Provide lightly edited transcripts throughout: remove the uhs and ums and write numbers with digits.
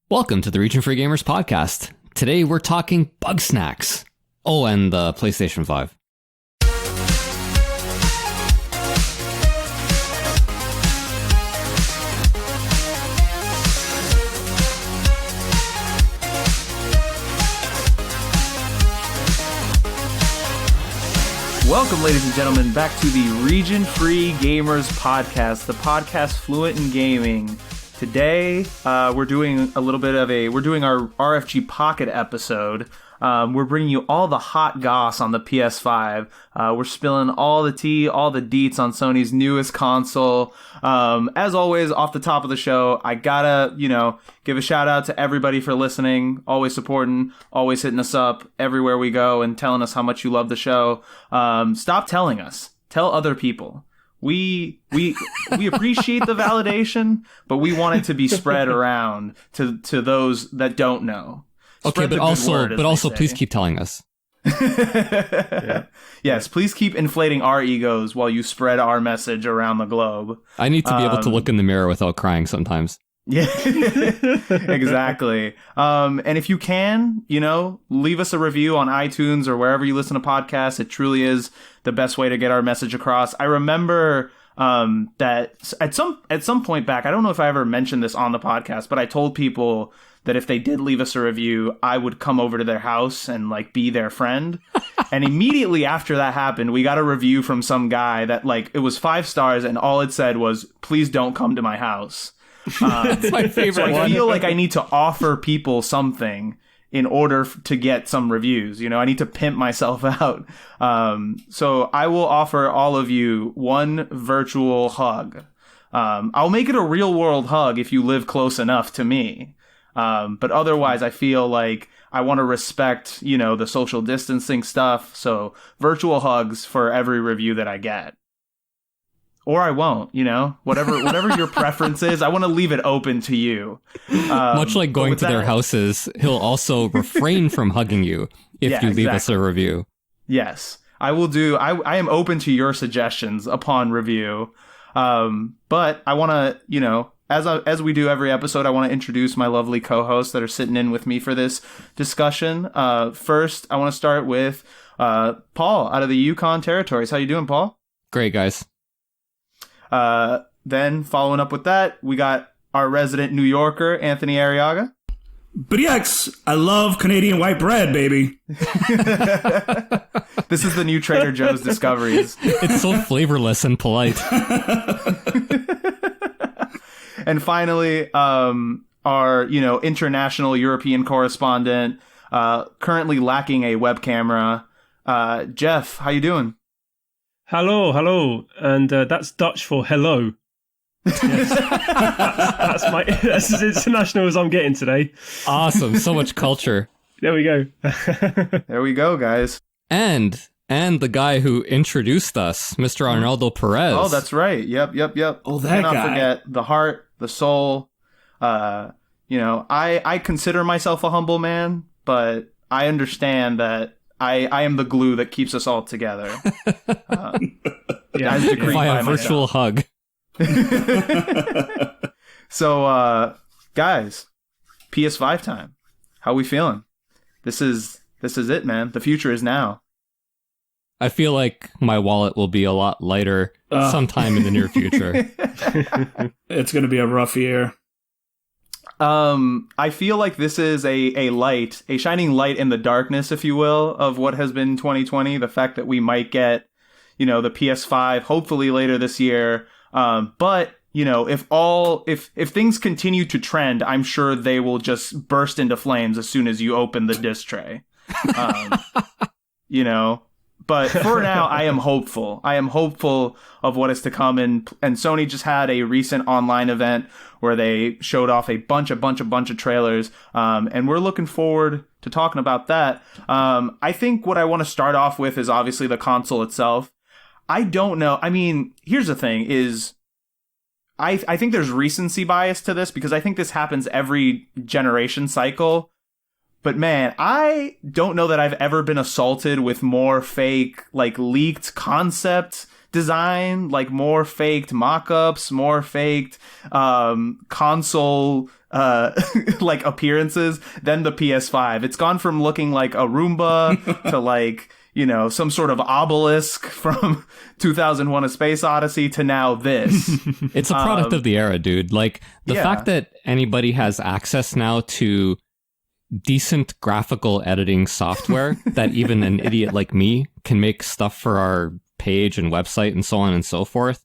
Welcome to the Region Free Gamers podcast. Today we're talking bug snacks. Oh, and the PlayStation 5. Welcome, ladies and gentlemen, back to the Region Free Gamers podcast, the podcast fluent in gaming. Today, we're doing our RFG Pocket episode. We're bringing you all the hot goss on the PS5. We're spilling all the tea, all the deets on Sony's newest console. As always, off the top of the show, I gotta, give a shout out to everybody for listening, always supporting, always hitting us up everywhere we go and telling us how much you love the show. Stop telling us. Tell other people. We appreciate the validation, but we want it to be spread around to those that don't know. Okay, but also please keep telling us. Yeah. Yes, please keep inflating our egos while you spread our message around the globe. I need to be able to look in the mirror without crying sometimes. Yeah, exactly. And if you can, leave us a review on iTunes or wherever you listen to podcasts. It truly is the best way to get our message across. I remember that at some point back, I don't know if I ever mentioned this on the podcast, but I told people that if they did leave us a review, I would come over to their house and be their friend. And immediately after that happened, we got a review from some guy that it was 5 stars and all it said was, "Please don't come to my house." That's my favorite one. I feel like I need to offer people something in order to get some reviews. I need to pimp myself out. So I will offer all of you one virtual hug. I'll make it a real world hug if you live close enough to me. But otherwise, I feel like I want to respect, the social distancing stuff. So virtual hugs for every review that I get. Or I won't, whatever your preference is, I want to leave it open to you. Much like going to their houses, he'll also refrain from hugging you if you leave us a review. Yes, I will do. I am open to your suggestions upon review. But I want to, as we do every episode, I want to introduce my lovely co-hosts that are sitting in with me for this discussion. First, I want to start with Paul out of the Yukon territories. How you doing, Paul? Great, guys. Then following up with that, we got our resident New Yorker, Anthony Arriaga. But yes, I love Canadian white bread, baby. This is the new Trader Joe's Discoveries. It's so flavorless and polite. And finally, our, international European correspondent, currently lacking a web camera, Geoff, how you doing? Hello, and that's Dutch for hello. Yes. That's as international as I'm getting today. Awesome, so much culture. There we go. There we go, guys. And the guy who introduced us, Mr. Arnaldo Perez. Oh, that's right. Yep. Oh, that guy. Cannot forget the heart, the soul. I consider myself a humble man, but I understand that I am the glue that keeps us all together. As decreed by a myself. virtual hug. So, guys, PS5 time. How we feeling? This is it, man. The future is now. I feel like my wallet will be a lot lighter sometime in the near future. It's going to be a rough year. I feel like this is a shining light in the darkness, if you will, of what has been 2020. The fact that we might get, the PS5 hopefully later this year. But if things continue to trend, I'm sure they will just burst into flames as soon as you open the disc tray. But for now, I am hopeful. I am hopeful of what is to come. And Sony just had a recent online event where they showed off a bunch of trailers. And we're looking forward to talking about that. I think what I want to start off with is obviously the console itself. I don't know. I mean, here's the thing is I think there's recency bias to this because I think this happens every generation cycle. But man, I don't know that I've ever been assaulted with more fake, leaked concept design, like more faked mock-ups, more faked console like appearances than the PS5. It's gone from looking like a Roomba to like, you know, some sort of obelisk from 2001: A Space Odyssey to now this. It's a product of the era, dude. Like, the fact that anybody has access now to decent graphical editing software that even an idiot like me can make stuff for our page and website and so on and so forth.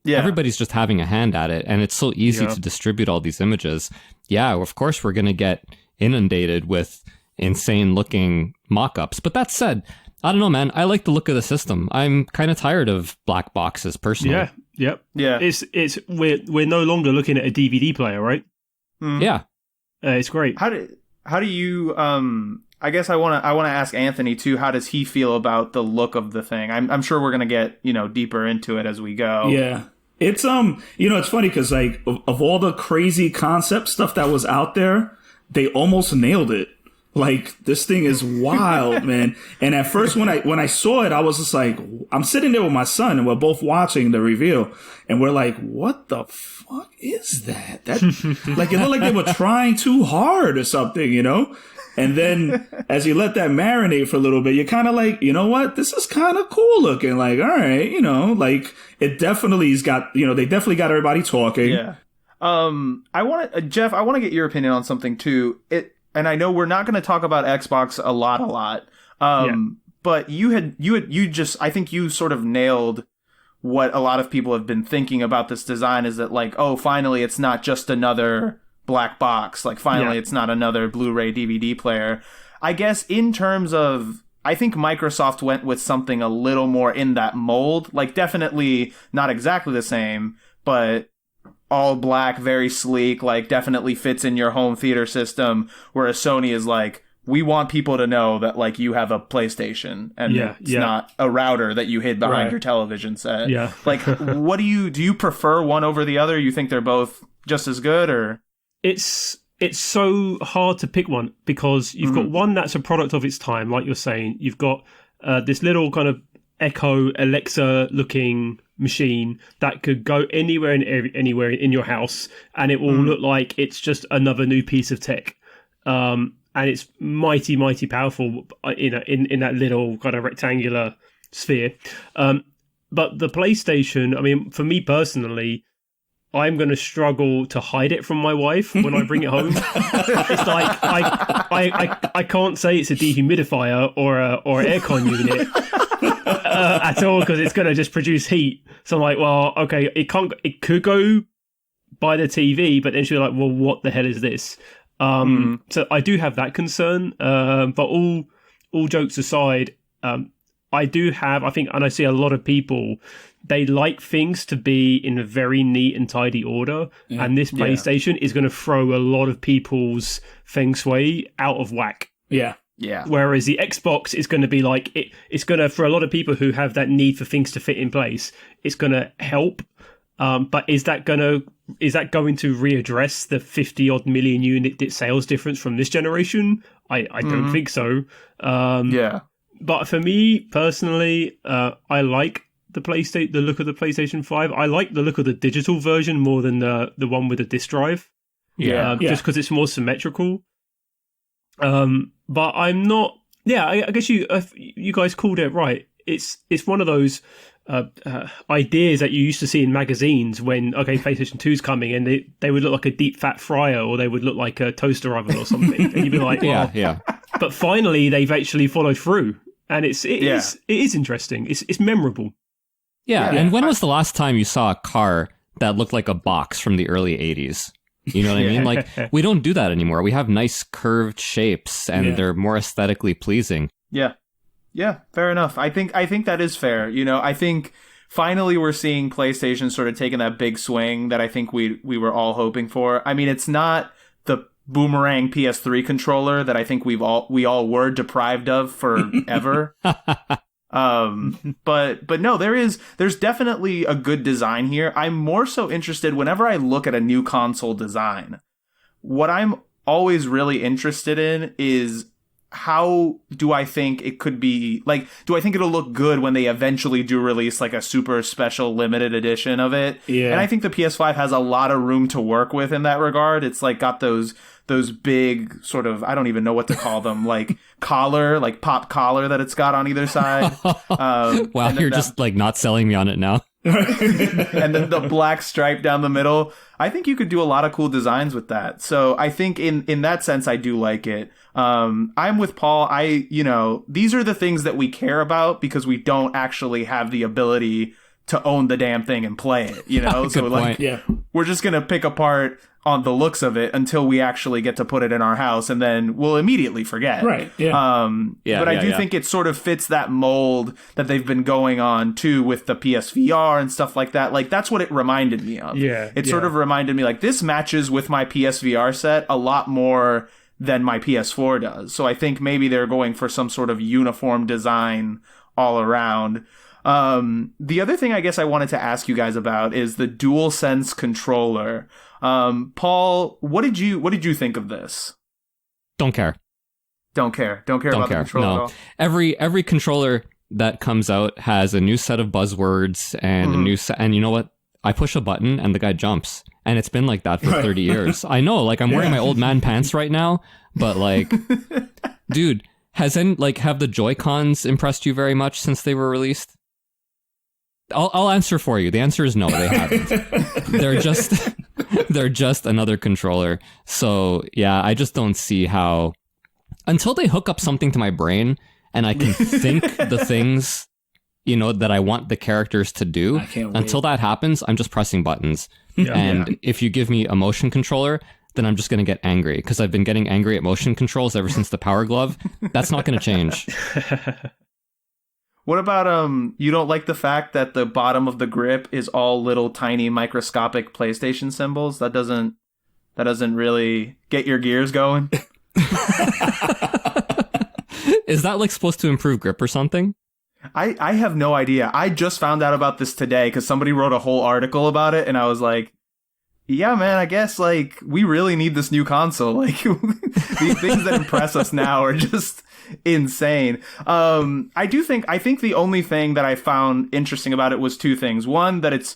Yeah. Everybody's just having a hand at it, and it's so easy to distribute all these images. Yeah, of course we're going to get inundated with insane-looking mock-ups. But that said, I don't know, man. I like the look of the system. I'm kind of tired of black boxes, personally. Yeah, yep. Yeah. We're no longer looking at a DVD player, right? Mm. Yeah. It's great. How do you I guess I want to ask Anthony too, how does he feel about the look of the thing? I'm sure we're going to get, you know, deeper into it as we go. Yeah. It's you know, it's funny cuz like of all the crazy concept stuff that was out there, they almost nailed it. Like, this thing is wild, man. And at first when I saw it, I was just like, I'm sitting there with my son and we're both watching the reveal and we're like, what the fuck is that? That like, it looked like they were trying too hard or something, you know? And then as you let that marinate for a little bit, you're kind of like, you know what? This is kind of cool looking. Like, all right, you know, like it definitely's got, you know, they definitely got everybody talking. Yeah. Jeff, I want to get your opinion on something too. And I know we're not going to talk about Xbox a lot. But you just, I think you sort of nailed what a lot of people have been thinking about this design, is that like, oh, finally it's not just another black box. Like, finally it's not another Blu-ray DVD player. I guess in terms of, I think Microsoft went with something a little more in that mold. Like, definitely not exactly the same, but all black, very sleek, like definitely fits in your home theater system, whereas Sony is like, we want people to know that like you have a PlayStation and it's not a router that you hid behind your television set. Yeah. Like, what do you prefer one over the other? You think they're both just as good, or? It's so hard to pick one because you've got one that's a product of its time, like you're saying. You've got this little kind of Echo Alexa looking machine that could go anywhere and anywhere in your house, and it will look like it's just another new piece of tech. And it's mighty powerful, in that little kind of rectangular sphere. But the PlayStation, I mean, for me personally, I'm going to struggle to hide it from my wife when I bring it home. It's like I can't say it's a dehumidifier or an aircon unit at all, because it's going to just produce heat. So I'm like, well, okay, it could go by the TV, but then she'll be like, well, what the hell is this? So I do have that concern. But all jokes aside, I think, and I see a lot of people, they like things to be in a very neat and tidy order. Yeah. And this PlayStation is going to throw a lot of people's feng shui out of whack. Yeah. Yeah. Whereas the Xbox is going to be like, it's going to, for a lot of people who have that need for things to fit in place, it's going to help. But is that going to readdress the 50 odd million unit sales difference from this generation? I don't think so. But for me personally, I like the look of the PlayStation 5. I like the look of the digital version more than the one with the disc drive. Just because it's more symmetrical. But I'm not. Yeah, I guess you guys called it right. It's one of those ideas that you used to see in magazines when PlayStation 2's coming, and they would look like a deep fat fryer, or they would look like a toaster oven or something, and you'd be like, yeah. But finally, they've actually followed through, and it is interesting. It's memorable. Yeah, and when was the last time you saw a car that looked like a box from the early 80s? You know what I mean? Like, we don't do that anymore. We have nice curved shapes, and they're more aesthetically pleasing. Yeah. Yeah, fair enough. I think that is fair. You know, I think finally we're seeing PlayStation sort of taking that big swing that I think we were all hoping for. I mean, it's not the boomerang PS3 controller that I think we all were deprived of forever. But no, there's definitely a good design here. I'm more so interested whenever I look at a new console design. What I'm always really interested in is how do I think it could be, like, do I think it'll look good when they eventually do release like a super special limited edition of it? Yeah. And I think the PS5 has a lot of room to work with in that regard. It's like got those big sort of, I don't even know what to call them, like collar, like pop collar that it's got on either side. Wow, you're just like not selling me on it now. And then the black stripe down the middle. I think you could do a lot of cool designs with that. So I think in that sense, I do like it. I'm with Paul. These are the things that we care about because we don't actually have the ability to own the damn thing and play it, So like, we're just going to pick apart on the looks of it until we actually get to put it in our house, and then we'll immediately forget. Right. Yeah. But I do think it sort of fits that mold that they've been going on too with the PSVR and stuff like that. Like that's what it reminded me of. Yeah. It sort of reminded me like this matches with my PSVR set a lot more than my PS4 does. So I think maybe they're going for some sort of uniform design all around. The other thing I guess I wanted to ask you guys about is the DualSense controller. Paul, what did you think of this? Don't care. Don't care about the controller at all? Every controller that comes out has a new set of buzzwords and a new set, and you know what? I push a button and the guy jumps. And it's been like that for 30 years. I know, like I'm wearing my old man pants right now, but like dude, have the Joy-Cons impressed you very much since they were released? I'll answer for you. The answer is no, they haven't. They're just another controller. So yeah, I just don't see how, until they hook up something to my brain and I can think the things, that I want the characters to do. Until that happens, I'm just pressing buttons. If you give me a motion controller, then I'm just going to get angry because I've been getting angry at motion controls ever since the Power Glove. That's not going to change. What about you don't like the fact that the bottom of the grip is all little tiny microscopic PlayStation symbols? That doesn't really get your gears going? Is that like supposed to improve grip or something? I have no idea. I just found out about this today because somebody wrote a whole article about it, and I was like, yeah, man, I guess like we really need this new console. Like these things that impress us now are just insane. I think the only thing that I found interesting about it was two things. One, that it's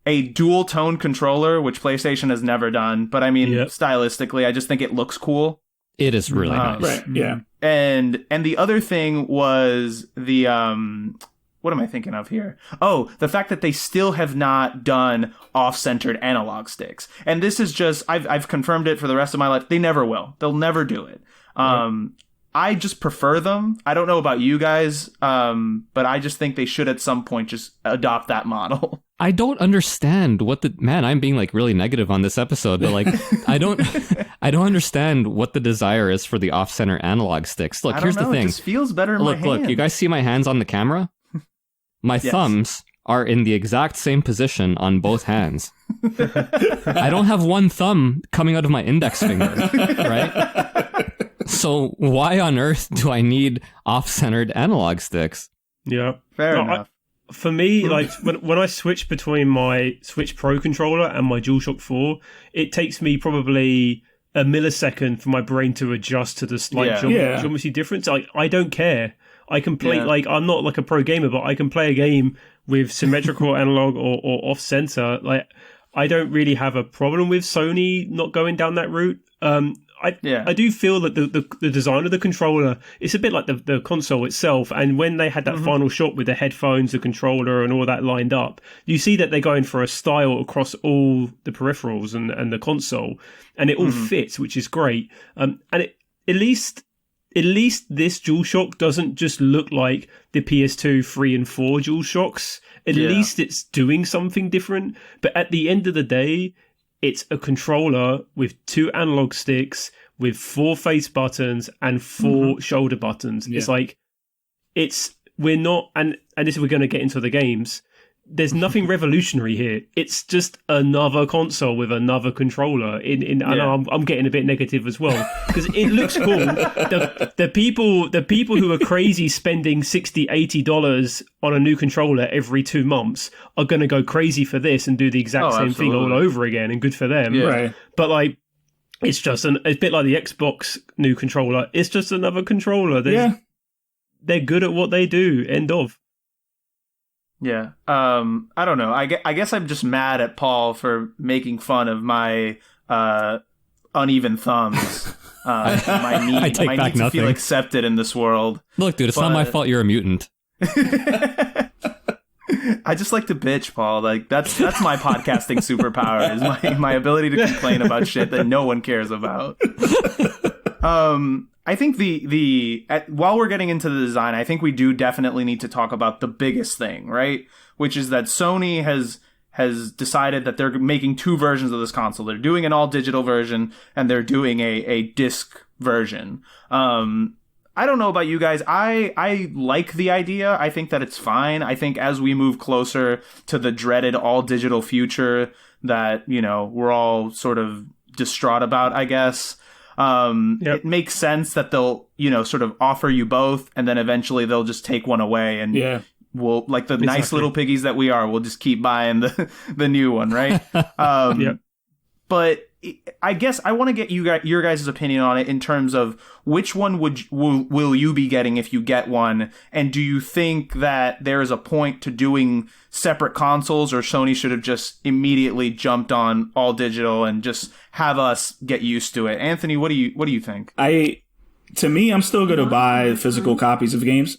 a dual tone controller, which PlayStation has never done. But I mean, stylistically, I just think it looks cool. It is really nice. Right. Yeah. And the other thing was the what am I thinking of here? Oh, the fact that they still have not done off-centered analog sticks. And this is just I've confirmed it for the rest of my life. They never will. They'll never do it. I just prefer them. I don't know about you guys, but I just think they should at some point just adopt that model. I don't understand I'm being like really negative on this episode, but like I don't understand what the desire is for the off-center analog sticks. Look, here's the thing. It just feels better in my hand. Look, you guys see my hands on the camera? My thumbs are in the exact same position on both hands. I don't have one thumb coming out of my index finger, right? So why on earth do I need off-centered analog sticks? Yeah. Fair enough. For me, like when I switch between my Switch Pro controller and my DualShock 4, it takes me probably a millisecond for my brain to adjust to the slight geometry difference. I don't care. I can play, I'm not like a pro gamer, but I can play a game with symmetrical analog or off-center. Like, I don't really have a problem with Sony not going down that route. I do feel that the design of the controller, it's a bit like the console itself. And when they had that final shot with the headphones, the controller and all that lined up, you see that they're going for a style across all the peripherals and the console, and it all fits, which is great. And at least this DualShock doesn't just look like the PS2, 3 and 4 DualShocks. At least it's doing something different. But at the end of the day, it's a controller with 2 analog sticks, with 4 face buttons and 4 shoulder buttons. Yeah. It's like, we're not, and this we're going to get into the games. There's nothing revolutionary here. It's just another console with another controller. I know I'm getting a bit negative as well because it looks cool. The people who are crazy spending $60-$80 on a new controller every 2 months are going to go crazy for this and do the exact same thing all over again. And good for them. Yeah. Right. But like, it's just it's a bit like the Xbox new controller. It's just another controller. They're good at what they do. End of. Yeah. I don't know. I guess I'm just mad at Paul for making fun of my uneven thumbs. My need to feel accepted in this world. Look, dude, it's not my fault you're a mutant. I just like to bitch, Paul. Like that's my podcasting superpower is my ability to complain about shit that no one cares about. I think while we're getting into the design, I think we do definitely need to talk about the biggest thing, right? Which is that Sony has decided that they're making two versions of this console. They're doing an all digital version and they're doing a disc version. I don't know about you guys. I like the idea. I think that it's fine. I think as we move closer to the dreaded all digital future that, we're all sort of distraught about, I guess. It makes sense that they'll, sort of offer you both and then eventually they'll just take one away and we'll, like the nice little piggies that we are, we'll just keep buying the new one, right? But I guess I want to get your guys' opinion on it in terms of which one will you be getting if you get one, and do you think that there is a point to doing separate consoles, or Sony should have just immediately jumped on all digital and just have us get used to it? Anthony, what do you think? To me, I'm still going to buy physical copies of games.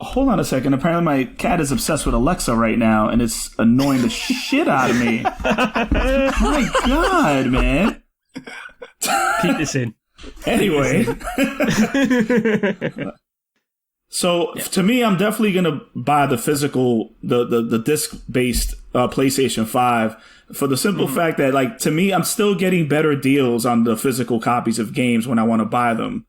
Hold on a second. Apparently my cat is obsessed with Alexa right now, and it's annoying the shit out of me. My God, man. Keep this in. Anyway. So, to me, I'm definitely going to buy the physical, the disc-based PlayStation 5 for the simple fact that, like, to me, I'm still getting better deals on the physical copies of games when I want to buy them.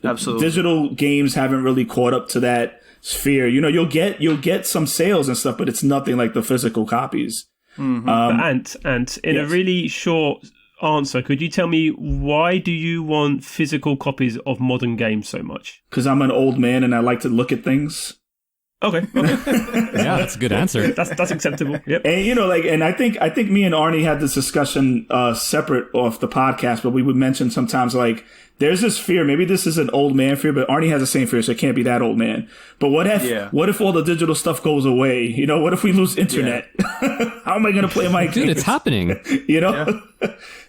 Absolutely. Digital games haven't really caught up to that sphere. You'll get some sales and stuff, but it's nothing like the physical copies. And in a really short answer, could you tell me why do you want physical copies of modern games so much? Because I'm an old man and I like to look at things. Okay. Yeah, that's a good answer. That's acceptable. Yep. And I think me and Arnie had this discussion separate off the podcast, but we would mention sometimes like there's this fear. Maybe this is an old man fear, but Arnie has the same fear, so it can't be that old man. But what if all the digital stuff goes away? What if we lose internet? How am I going to play my games? Dude, it's happening.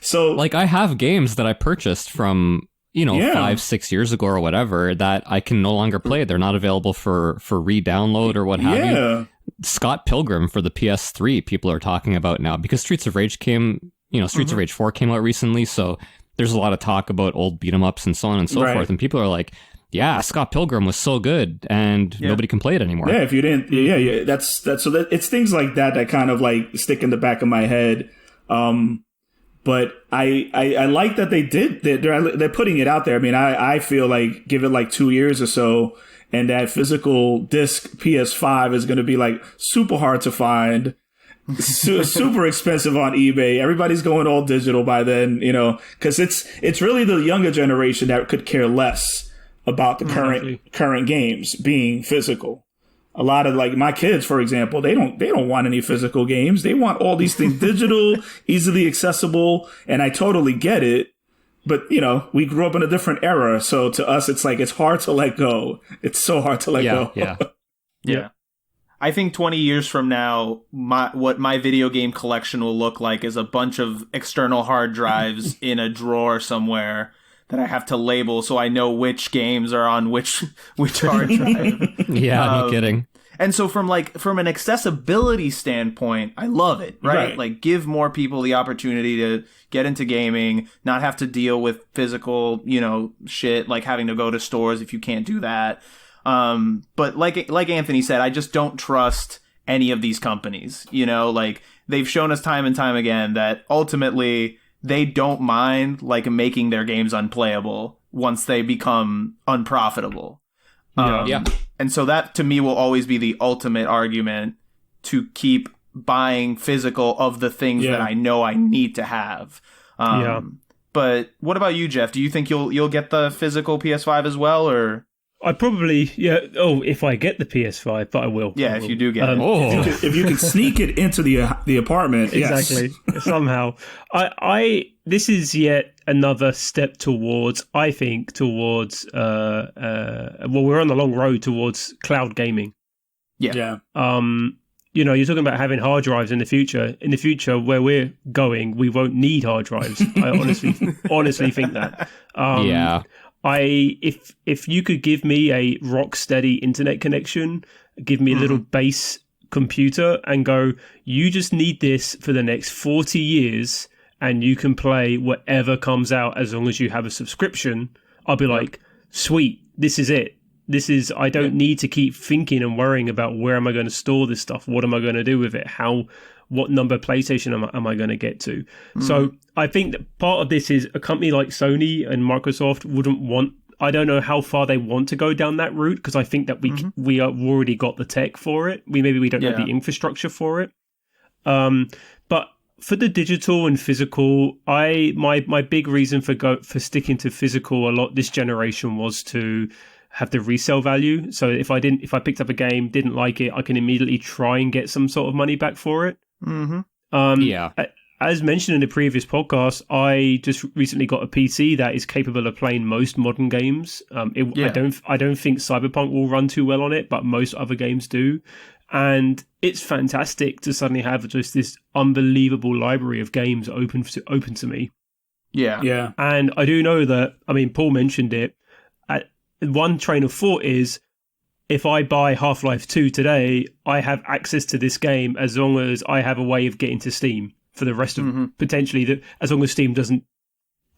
So like I have games that I purchased from 5-6 years ago or whatever that I can no longer play. They're not available for re-download or what have you. Scott Pilgrim for the PS3 people are talking about now because Streets of Rage of Rage 4 came out recently, so there's a lot of talk about old beat 'em ups and so on and so forth, and people are like, yeah, Scott Pilgrim was so good and nobody can play it anymore. Yeah, if you didn't it's things like that kind of like stick in the back of my head. But I like that they did. They're putting it out there. I mean, I feel like give it like 2 years or so, and that physical disc PS5 is going to be like super hard to find, super expensive on eBay. Everybody's going all digital by then, because it's really the younger generation that could care less about the current games being physical. A lot of like my kids, for example, they don't want any physical games. They want all these things digital, easily accessible. And I totally get it. But, we grew up in a different era. So to us, it's like, it's hard to let go. It's so hard to let go. Yeah. I think 20 years from now, what my video game collection will look like is a bunch of external hard drives in a drawer somewhere that I have to label so I know which games are on which hard drive. No kidding. And so from an accessibility standpoint, I love it, right? Like give more people the opportunity to get into gaming, not have to deal with physical, shit like having to go to stores if you can't do that. But like Anthony said, I just don't trust any of these companies, like they've shown us time and time again that ultimately they don't mind like making their games unplayable once they become unprofitable. And so that to me will always be the ultimate argument to keep buying physical of the things that I know I need to have. But what about you, Geoff? Do you think you'll get the physical PS5 as well, or? I probably, if I get the PS5, but I will. Yeah, if you do get it. If you can sneak it into the apartment. Exactly. Yes. Somehow. This is yet another step towards, I think, we're on the long road towards cloud gaming. Yeah. You're talking about having hard drives in the future. In the future, where we're going, we won't need hard drives. I honestly think that. If you could give me a rock steady internet connection, give me a little base computer and go, you just need this for the next 40 years and you can play whatever comes out as long as you have a subscription, I'll be like, sweet, this is it. I don't need to keep thinking and worrying about where am I going to store this stuff? What am I going to do with it? What number PlayStation am I going to get to? So I think that part of this is a company like Sony and Microsoft wouldn't want, I don't know how far they want to go down that route, because I think that we have already got the tech for it. Maybe we don't have the infrastructure for it. But for the digital and physical, my big reason for sticking to physical a lot this generation was to have the resale value. So if I picked up a game, didn't like it, I can immediately try and get some sort of money back for it. As mentioned in the previous podcast, I just recently got a PC that is capable of playing most modern games. I don't think Cyberpunk will run too well on it, but most other games do. And it's fantastic to suddenly have just this unbelievable library of games open to me. Yeah. And I do know that, Paul mentioned it. One train of thought is, if I buy Half-Life 2 today, I have access to this game as long as I have a way of getting to Steam for the rest of potentially, as long as Steam doesn't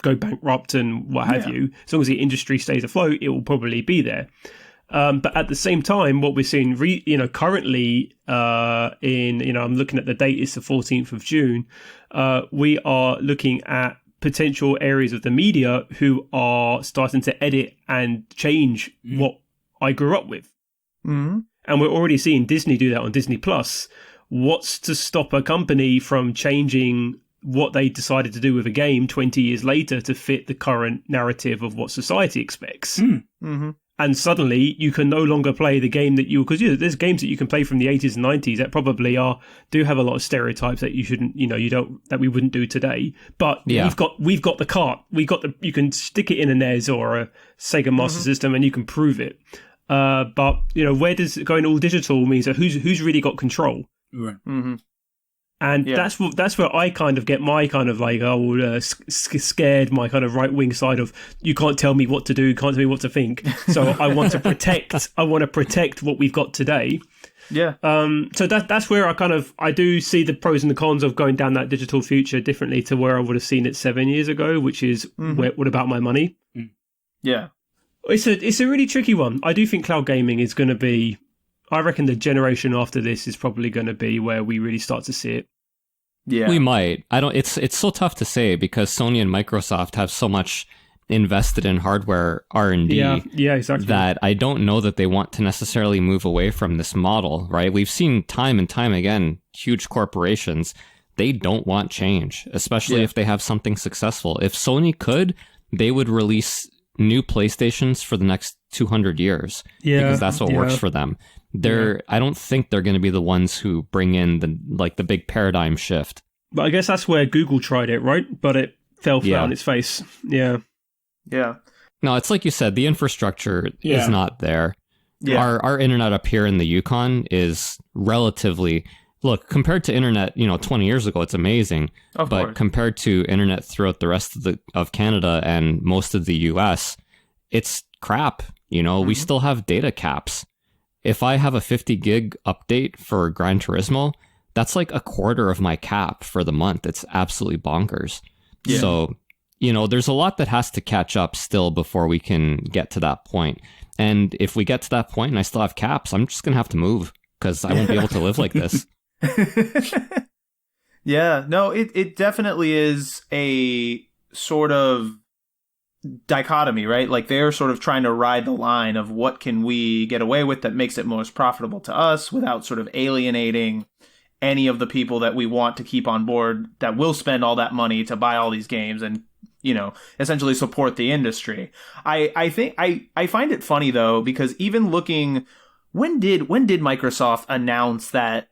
go bankrupt and what have you. As long as the industry stays afloat, it will probably be there. But at the same time, what we're seeing, currently I'm looking at the date, it's the 14th of June. We are looking at potential areas of the media who are starting to edit and change what I grew up with. And we're already seeing Disney do that on Disney Plus. What's to stop a company from changing what they decided to do with a game 20 years later to fit the current narrative of what society expects? And suddenly you can no longer play the game that because there's games that you can play from the 80s and 90s that probably do have a lot of stereotypes that you shouldn't, that we wouldn't do today. But we've got the cart, you can stick it in an NES or a Sega Master System and you can prove it. But where does going all digital mean? So who's really got control? Right. And that's where I kind of get my kind of like scared, my kind of right wing side of, you can't tell me what to do, can't tell me what to think. So I want to protect what we've got today. Yeah. So that's where I do see the pros and the cons of going down that digital future differently to where I would have seen it 7 years ago, which is what about my money? Yeah. It's a really tricky one. I do think cloud gaming is going to be, I reckon the generation after this is probably going to be where we really start to see it. Yeah. We might. It's so tough to say because Sony and Microsoft have so much invested in hardware R&D. Yeah, exactly. That I don't know that they want to necessarily move away from this model, right? We've seen time and time again, huge corporations, they don't want change, especially if they have something successful. If Sony could, they would release new PlayStations for the next 200 years because that's what works for them. I don't think they're going to be the ones who bring in the big paradigm shift. But I guess that's where Google tried it, right? But it fell flat on its face. Yeah. No, it's like you said, the infrastructure is not there. Yeah. Our internet up here in the Yukon is relatively, look, compared to internet, 20 years ago, it's amazing. Of course. Compared to internet throughout the rest of Canada and most of the US, it's crap. We still have data caps. If I have a 50 gig update for Gran Turismo, that's like a quarter of my cap for the month. It's absolutely bonkers. Yeah. So, there's a lot that has to catch up still before we can get to that point. And if we get to that point and I still have caps, I'm just going to have to move because I won't be able to live like this. Yeah, no, it definitely is a sort of dichotomy, right? Like they're sort of trying to ride the line of what can we get away with that makes it most profitable to us without sort of alienating any of the people that we want to keep on board that will spend all that money to buy all these games and essentially support the industry. I think I find it funny though, because even looking, when did Microsoft announce that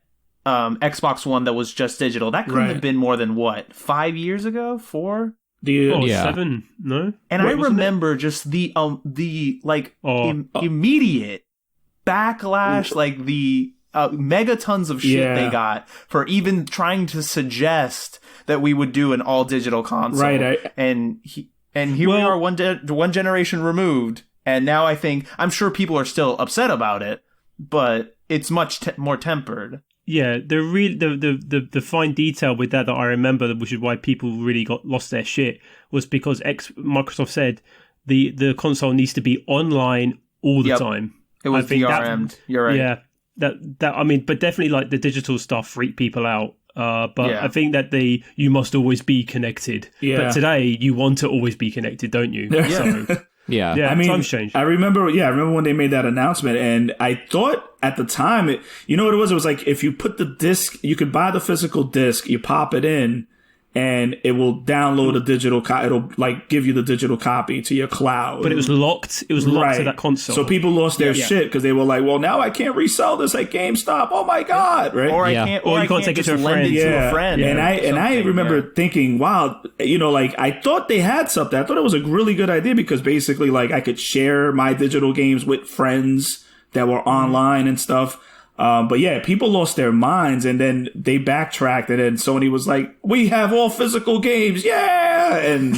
Xbox One that was just digital? That couldn't have been more than 5 years ago? 4? 7, no? And I remember just the immediate backlash, like the megatons of shit they got for even trying to suggest that we would do an all digital console. Right. And here we are, one generation removed, and now I'm sure people are still upset about it, but it's much more tempered. Yeah, the fine detail with that I remember, which is why people really lost their shit, was because Microsoft said the console needs to be online all the time. It was DRM'd. You're right. Yeah, but definitely like the digital stuff freaked people out. I think that you must always be connected. Yeah. But today you want to always be connected, don't you? Yeah. So, yeah. Times changed. I remember when they made that announcement, and I thought at the time, you know what it was? It was like if you put the disc, you could buy the physical disc, you pop it in, and it will download a digital it'll like give you the digital copy to your cloud. But it was locked. It was locked to that console. So people lost their shit because they were like, well, now I can't resell this at GameStop. Oh my God. Right. Or you can't take it to a friend. To a friend. And I remember thinking, wow, like I thought they had something. I thought it was a really good idea because basically like I could share my digital games with friends that were online and stuff. But yeah, people lost their minds, and then they backtracked, and then Sony was like, "We have all physical games, yeah!" And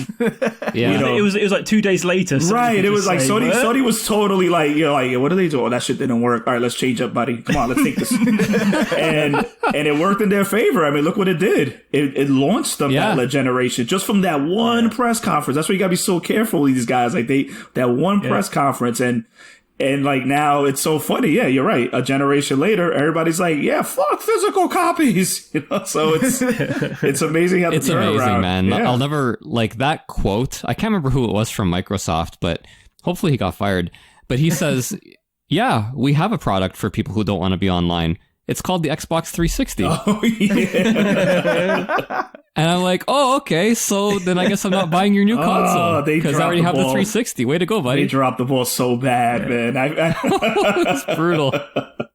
it was like 2 days later, right? It was like Sony was totally like, what are they doing? That shit didn't work. All right, let's change up, buddy. Come on, let's take this. and it worked in their favor. I mean, look what it did. It launched them that generation just from that one press conference. That's why you gotta be so careful with these guys. Like that one press conference and like now it's so funny. Yeah, you're right. A generation later, everybody's like, yeah, fuck physical copies. So it's amazing how it's amazing, man. Yeah. I'll never like that quote. I can't remember who it was from Microsoft, but hopefully he got fired. But he says, yeah, we have a product for people who don't want to be online. It's called the Xbox 360. Oh, yeah. And I'm like, oh, okay, so then I guess I'm not buying your new console because I already have the 360. Way to go, buddy. They dropped the ball so bad, man. It's brutal.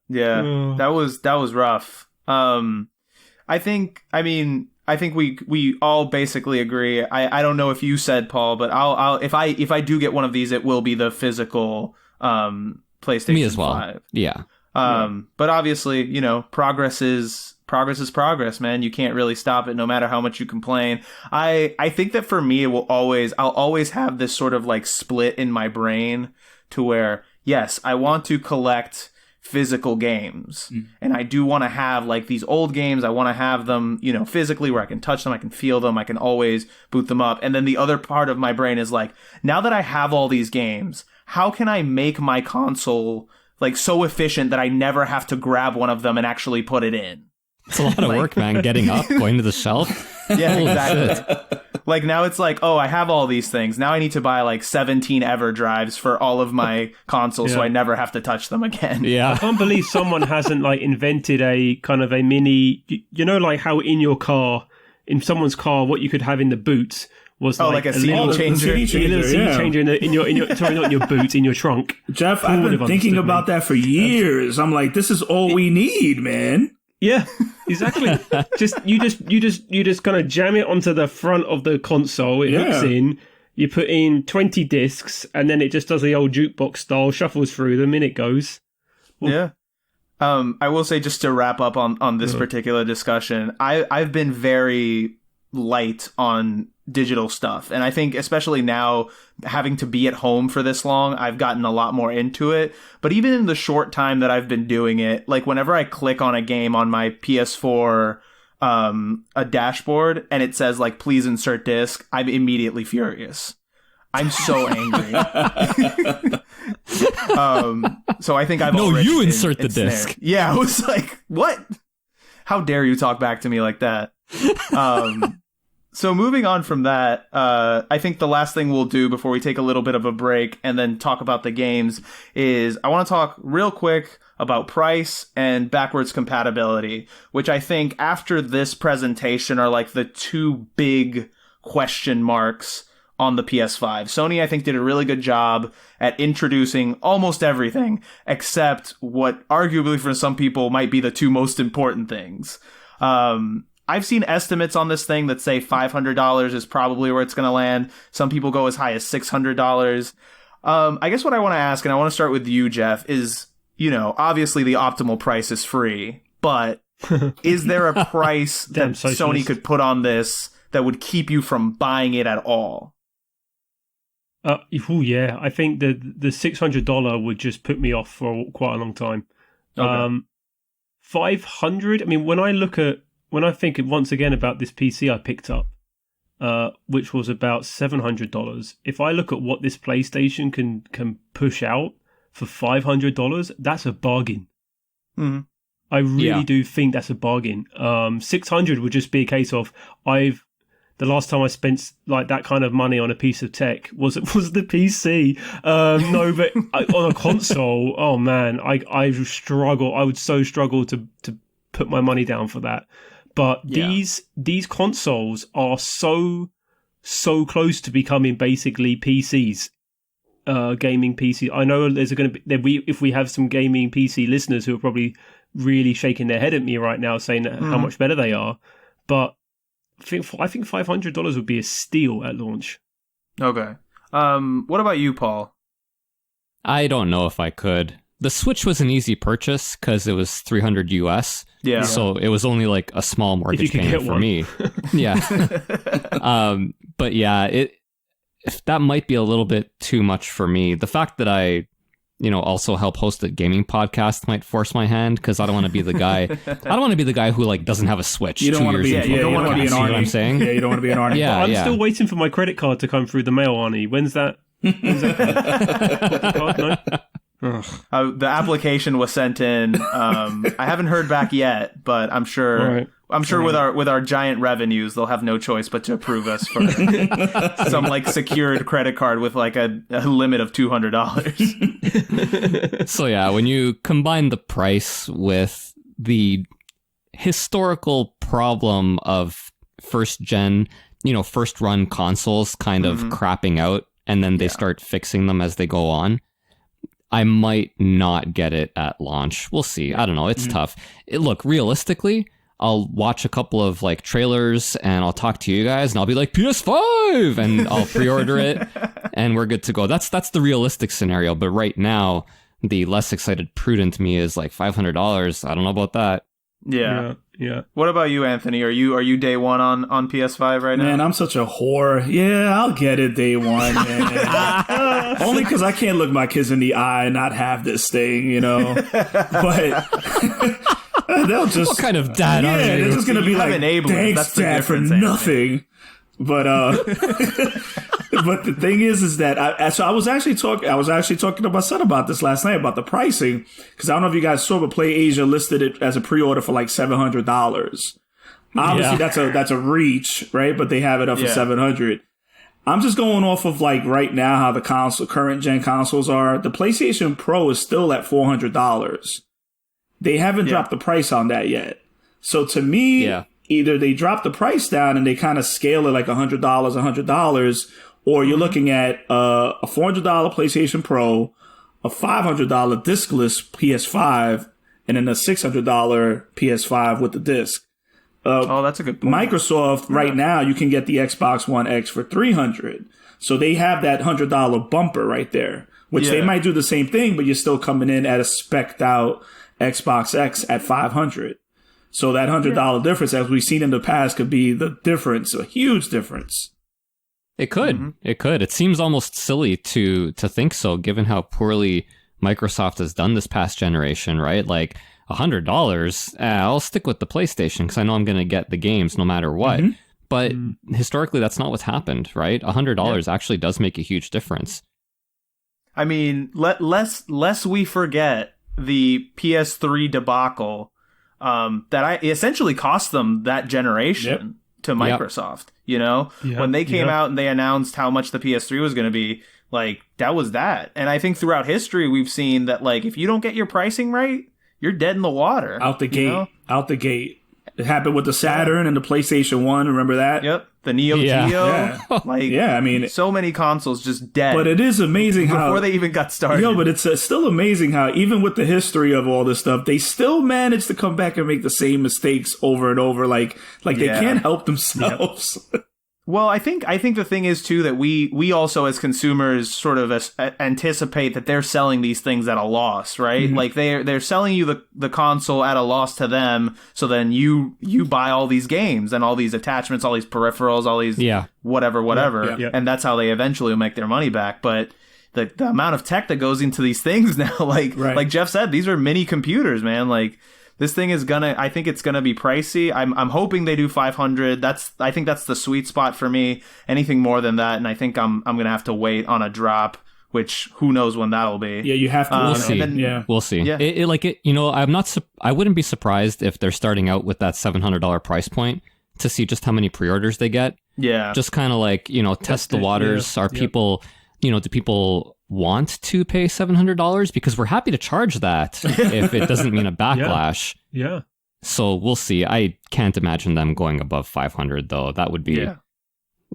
Yeah, that was rough. I think we all basically agree. I don't know if you said, Paul, but I'll if I do get one of these, it will be the physical PlayStation Me as well. 5. Yeah. But obviously, progress is progress, man. You can't really stop it no matter how much you complain. I think that for me, I'll always have this sort of like split in my brain to where, yes, I want to collect physical games. And I do want to have like these old games. I want to have them, physically where I can touch them. I can feel them. I can always boot them up. And then the other part of my brain is like, now that I have all these games, how can I make my console like so efficient that I never have to grab one of them and actually put it in? It's a lot of work, man. Getting up, going to the shelf. Yeah, exactly. Like now it's like, oh, I have all these things. Now I need to buy like 17 Ever drives for all of my consoles so I never have to touch them again. Yeah. I can't believe someone hasn't like invented a kind of a mini, like how in your car, in someone's car, what you could have in the boot was like a CD changer. A little CD changer in your sorry, not in your boot, in your trunk. Jeff, I've been thinking about that for years. I'm like, this is all we need, man. Yeah, exactly. You just kind of jam it onto the front of the console. It hooks in. You put in 20 discs, and then it just does the old jukebox style, shuffles through them, and it goes. Well, yeah. I will say, just to wrap up on this particular discussion, I've been very light on digital stuff, and I think especially now, having to be at home for this long, I've gotten a lot more into it. But even in the short time that I've been doing it, like whenever I click on a game on my PS4 a dashboard and it says like please insert disc, I'm immediately furious. I'm so angry. So I think I've you insert the disc. Yeah, I was like, what? How dare you talk back to me like that? So moving on from that, I think the last thing we'll do before we take a little bit of a break and then talk about the games is I want to talk real quick about price and backwards compatibility, which I think after this presentation are like the two big question marks on the PS5. Sony, I think, did a really good job at introducing almost everything except what arguably for some people might be the two most important things. I've seen estimates on this thing that say $500 is probably where it's going to land. Some people go as high as $600. I guess what I want to ask, and I want to start with you, Geoff, is, obviously the optimal price is free, but is there a price that Sony could put on this that would keep you from buying it at all? Yeah, I think the $600 would just put me off for quite a long time. Okay. 500. I mean, when I think once again about this PC I picked up, which was about $700. If I look at what this PlayStation can push out for $500, that's a bargain. Mm-hmm. I really do think that's a bargain. 600 would just be a case of the last time I spent like that kind of money on a piece of tech was the PC. No, but on a console, oh man, I struggle. I would so struggle to put my money down for that. But these consoles are so close to becoming basically PCs, gaming PC. I know there's going to be if we have some gaming PC listeners who are probably really shaking their head at me right now, saying how much better they are. But I think $500 would be a steal at launch. Okay. What about you, Paul? I don't know if I could. The Switch was an easy purchase because it was $300 US. Yeah. So it was only like a small mortgage payment for me. Yeah. But yeah, that might be a little bit too much for me. The fact that I, also help host a gaming podcast might force my hand because I don't want to be the guy. I don't want to be the guy who like doesn't have a Switch. You don't want to be. You don't want to be an Arnie. You know what I'm saying? Yeah, you don't want to be an Arnie. Yeah, I'm still waiting for my credit card to come through the mail, Arnie. When's that? Card? No? The application was sent in. I haven't heard back yet, but I'm sure. Right. I'm sure with our giant revenues, they'll have no choice but to approve us for some like secured credit card with like a limit of $200. So yeah, when you combine the price with the historical problem of first gen, first run consoles kind of crapping out, and then they start fixing them as they go on, I might not get it at launch. We'll see. I don't know. It's tough. Look, realistically, I'll watch a couple of like trailers and I'll talk to you guys and I'll be like PS5 and I'll pre-order it and we're good to go. That's the realistic scenario. But right now, the less excited, prudent me is like $500. I don't know about that. Yeah. Yeah. What about you, Anthony? Are you day one on PS5 right now? Man, I'm such a whore. Yeah, I'll get it day one, man. Only because I can't look my kids in the eye and not have this thing, But they'll just... What kind of dad are you? They're just going to be like, thanks, Dad, for nothing. But but the thing is that I was actually talking to my son about this last night about the pricing, because I don't know if you guys saw, but PlayAsia listed it as a pre-order for like $700. Obviously, that's a reach, right? But they have it up for $700. I'm just going off of like right now how the current gen consoles are. The PlayStation Pro is still at $400. They haven't dropped the price on that yet. So to me, either they drop the price down and they kind of scale it like $100, or you're looking at a $400 PlayStation Pro, a $500 discless PS5, and then a $600 PS5 with the disc. That's a good point. Microsoft right now, you can get the Xbox One X for $300. So they have that $100 bumper right there, which they might do the same thing, but you're still coming in at a spec'd out Xbox X at $500. So that $100 difference, as we've seen in the past, could be the difference, a huge difference. It could. It could. It seems almost silly to think so, given how poorly Microsoft has done this past generation, right? Like $100, I'll stick with the PlayStation because I know I'm going to get the games no matter what. But historically, that's not what's happened, right? $100 actually does make a huge difference. I mean, lest we forget the PS3 debacle that essentially cost them that generation to Microsoft. When they came out and they announced how much the PS3 was going to be, like, that was that. And I think throughout history, we've seen that, like, if you don't get your pricing right, you're dead in the water. Out the gate. It happened with the Saturn and the PlayStation 1. Remember that? Yep. The Neo Geo. I mean, so many consoles just dead. But it is amazing how before they even got started. But it's still amazing how even with the history of all this stuff, they still manage to come back and make the same mistakes over and over. Like they can't help themselves. Yep. Well, I think the thing is too that we also as consumers sort of anticipate that they're selling these things at a loss, right? Mm-hmm. Like they're selling you the console at a loss to them, so then you buy all these games and all these attachments, all these peripherals, all these whatever, and that's how they eventually make their money back. But the amount of tech that goes into these things now, like Geoff said, these are mini computers, man. Like. This thing is I think it's gonna be pricey. I'm hoping they do 500. I think that's the sweet spot for me. Anything more than that, and I think I'm gonna have to wait on a drop, which who knows when that'll be. Yeah, you have to. We'll see. We'll see. Yeah. I wouldn't be surprised if they're starting out with that $700 price point to see just how many pre-orders they get. Yeah. Just kind of test the waters. Are people, do people want to pay $700? Because we're happy to charge that if it doesn't mean a backlash. Yeah. So we'll see. I can't imagine them going above 500 though. That would be. Yeah.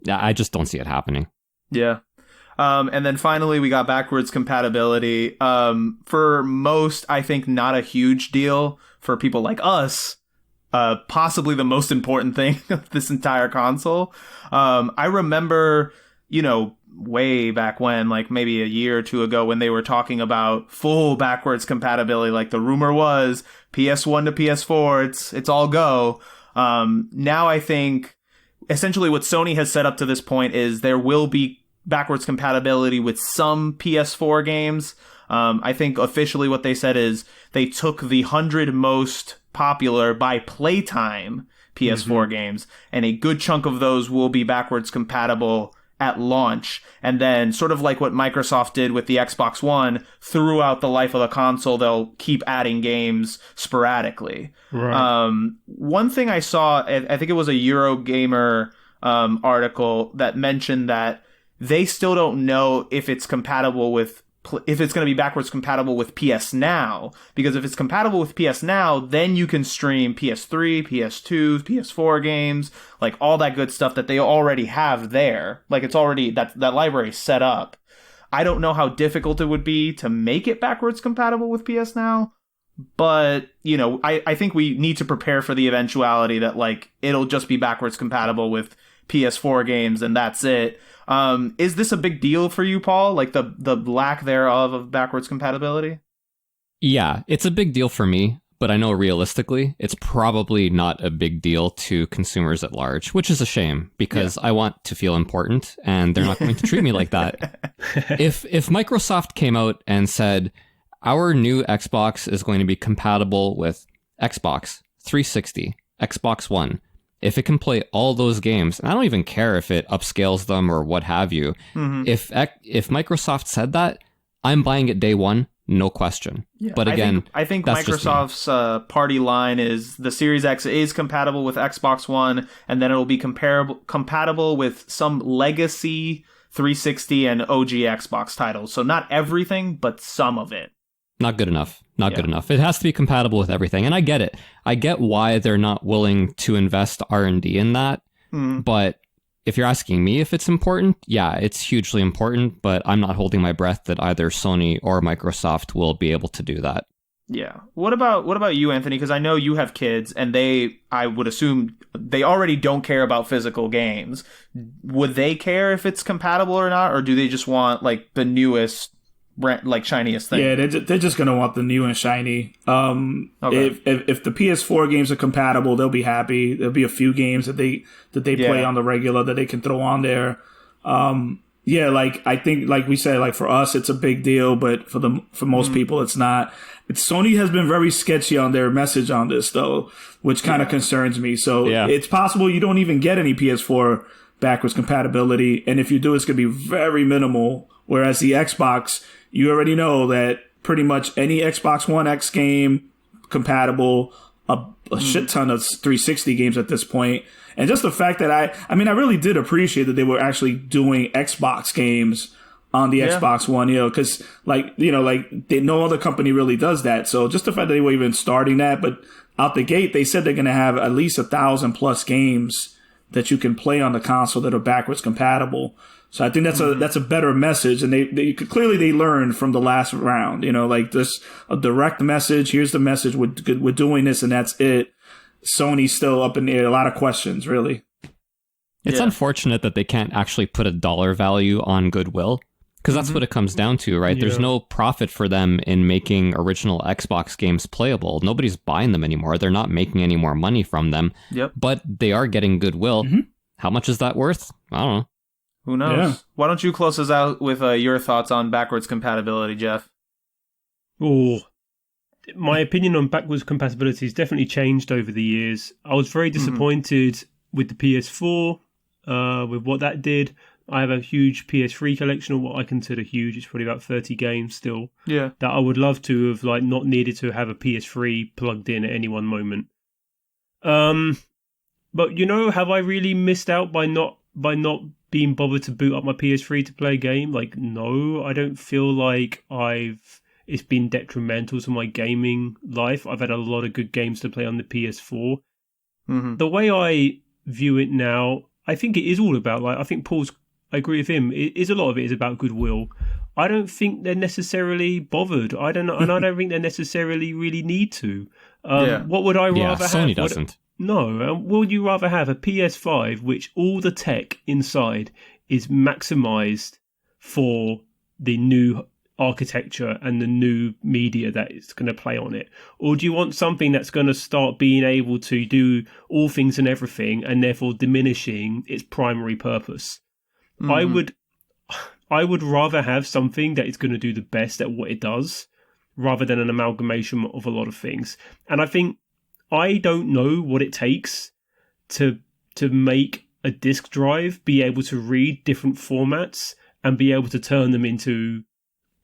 I just don't see it happening. Yeah. And then finally we got backwards compatibility. For most, I think not a huge deal. For people like us, possibly the most important thing of this entire console. I remember, way back when, like maybe a year or two ago, when they were talking about full backwards compatibility, like the rumor was PS1 to PS4, it's all go. Now I think essentially what Sony has set up to this point is there will be backwards compatibility with some PS4 games. I think officially what they said is they took the 100 most popular by playtime PS4 games, and a good chunk of those will be backwards compatible at launch, and then sort of like what Microsoft did with the Xbox One, throughout the life of the console, they'll keep adding games sporadically. Right. One thing I saw, I think it was a Eurogamer article that mentioned that they still don't know if it's compatible with if it's going to be backwards compatible with PS Now, because if it's compatible with PS Now, then you can stream PS3, PS2, PS4 games, like all that good stuff that they already have there. Like it's already, that library is set up. I don't know how difficult it would be to make it backwards compatible with PS Now, but, I think we need to prepare for the eventuality that like it'll just be backwards compatible with PS4 games and that's it. Is this a big deal for you, Paul? Like the lack thereof of backwards compatibility? Yeah, it's a big deal for me, but I know realistically, it's probably not a big deal to consumers at large, which is a shame because I want to feel important and they're not going to treat me like that. If Microsoft came out and said, our new Xbox is going to be compatible with Xbox 360, Xbox One, if it can play all those games, and I don't even care if it upscales them or what have you, if Microsoft said that, I'm buying it day one, no question. Yeah, but again, I think Microsoft's party line is the Series X is compatible with Xbox One, and then it'll be compatible with some legacy 360 and OG Xbox titles. So not everything, but some of it. Not good enough. Not good enough. It has to be compatible with everything. And I get it. I get why they're not willing to invest R&D in that. But if you're asking me if it's important, yeah, it's hugely important. But I'm not holding my breath that either Sony or Microsoft will be able to do that. Yeah. What about you, Anthony? Because I know you have kids, and I would assume they already don't care about physical games. Would they care if it's compatible or not? Or do they just want like the newest, like shiniest thing? Yeah, they're just gonna want the new and shiny. Okay. If the PS4 games are compatible, they'll be happy. There'll be a few games that they play on the regular that they can throw on there. Like I think, like we said, like for us it's a big deal, but for most people it's not. Sony has been very sketchy on their message on this though, which kind of concerns me. So it's possible you don't even get any PS4 backwards compatibility, and if you do, it's gonna be very minimal. Whereas the Xbox, you already know that pretty much any Xbox One X game compatible, a shit ton of 360 games at this point. And just the fact that I really did appreciate that they were actually doing Xbox games on the Xbox One, because no other company really does that. So just the fact that they were even starting that, but out the gate, they said they're going to have at least 1,000+ games that you can play on the console that are backwards compatible. So I think that's a better message, and they clearly they learned from the last round. Like this a direct message. Here's the message. We're doing this, and that's it. Sony's still up in the air. A lot of questions, really. It's unfortunate that they can't actually put a dollar value on goodwill, because that's what it comes down to, right? Yeah. There's no profit for them in making original Xbox games playable. Nobody's buying them anymore. They're not making any more money from them. Yep. But they are getting goodwill. How much is that worth? I don't know. Who knows? Yeah. Why don't you close us out with your thoughts on backwards compatibility, Geoff? Oh, my opinion on backwards compatibility has definitely changed over the years. I was very disappointed with the PS4, with what that did. I have a huge PS3 collection, or what I consider huge. It's probably about 30 games still. Yeah. That I would love to have not needed to have a PS3 plugged in at any one moment. But have I really missed out by not being bothered to boot up my PS3 to play a game? No, I don't feel like it's been detrimental to my gaming life. I've had a lot of good games to play on the PS4. The way I view it now, I think it is all about, I think I agree with him. A lot of it is about goodwill. I don't think they're necessarily bothered. I don't know, and I don't think they necessarily really need to. What would I rather have? Sony doesn't. No. Would you rather have a PS5 which all the tech inside is maximized for the new architecture and the new media that it's going to play on it? Or do you want something that's going to start being able to do all things and everything, and therefore diminishing its primary purpose? I would rather have something that is going to do the best at what it does, rather than an amalgamation of a lot of things. And I think I don't know what it takes to make a disk drive be able to read different formats and be able to turn them into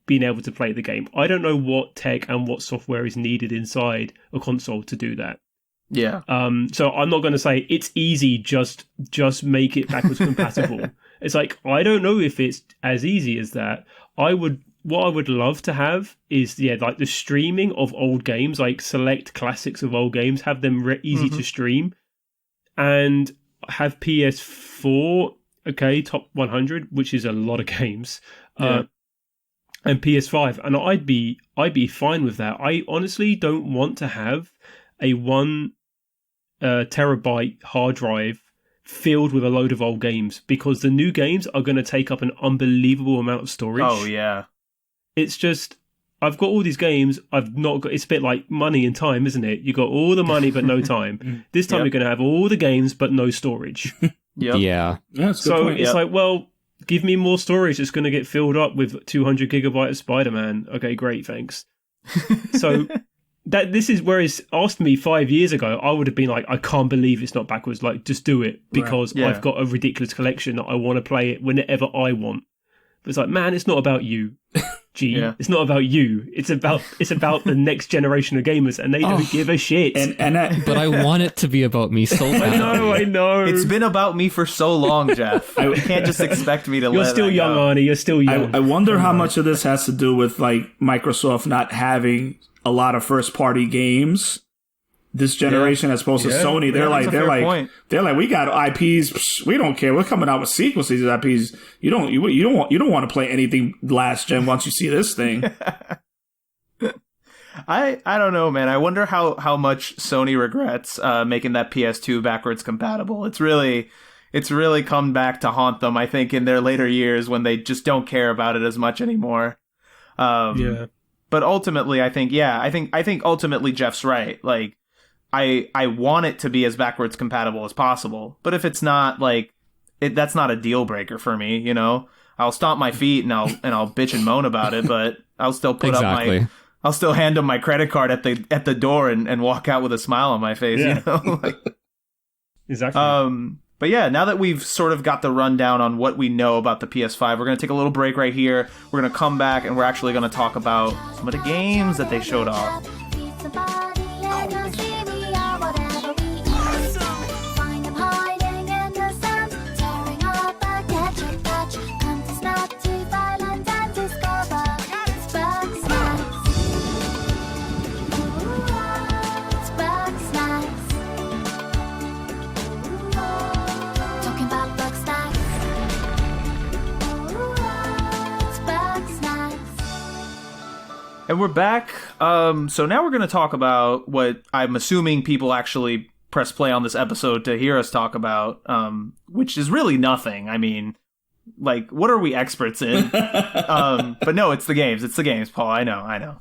being able to play the game. I don't know what tech and what software is needed inside a console to do that. Yeah. So I'm not going to say it's easy, just make it backwards compatible. It's I don't know if it's as easy as that. What I would love to have is the streaming of old games, select classics of old games, have them easy to stream, and have PS4 top 100, which is a lot of games, and PS5, and I'd be fine with that. I honestly don't want to have a 1 terabyte hard drive filled with a load of old games, because the new games are going to take up an unbelievable amount of storage. Oh yeah. It's just, I've got all these games, I've not got, it's a bit like money and time, isn't it? You got all the money but no time. This time you're going to have all the games but no storage. Yeah. So it's well, give me more storage. It's going to get filled up with 200 gigabyte of Spider-Man. Okay, great, thanks. So this is, whereas asked me 5 years ago, I would have been I can't believe it's not backwards. Just do it, because I've got a ridiculous collection that I want to play it whenever I want. But it's man, it's not about you. It's not about you. It's about the next generation of gamers, and they don't give a shit. But I want it to be about me so bad. I know. It's been about me for so long, Geoff. You can't just expect me to. You're still young, Arnie. You're still young. I wonder how much of this has to do with Microsoft not having a lot of first-party games this generation as opposed to Sony. They're like, we got IPs. Psh, we don't care. We're coming out with sequels to these IPs. You don't want to play anything last gen once you see this thing. I don't know, man. I wonder how much Sony regrets making that PS2 backwards compatible. It's really come back to haunt them, I think, in their later years, when they just don't care about it as much anymore. But ultimately, I think ultimately Geoff's right. I want it to be as backwards compatible as possible, but if it's not, that's not a deal breaker for me. I'll stomp my feet and I'll bitch and moan about it, but I'll still put I'll still hand them my credit card at the door and walk out with a smile on my face. Exactly. But yeah, now that we've sort of got the rundown on what we know about the PS5, we're going to take a little break right here. We're going to come back and we're actually going to talk about some of the games that they showed off. And we're back. So now we're going to talk about what I'm assuming people actually press play on this episode to hear us talk about, which is really nothing. I mean, like, what are we experts in? But no, it's the games. It's the games, Paul. I know.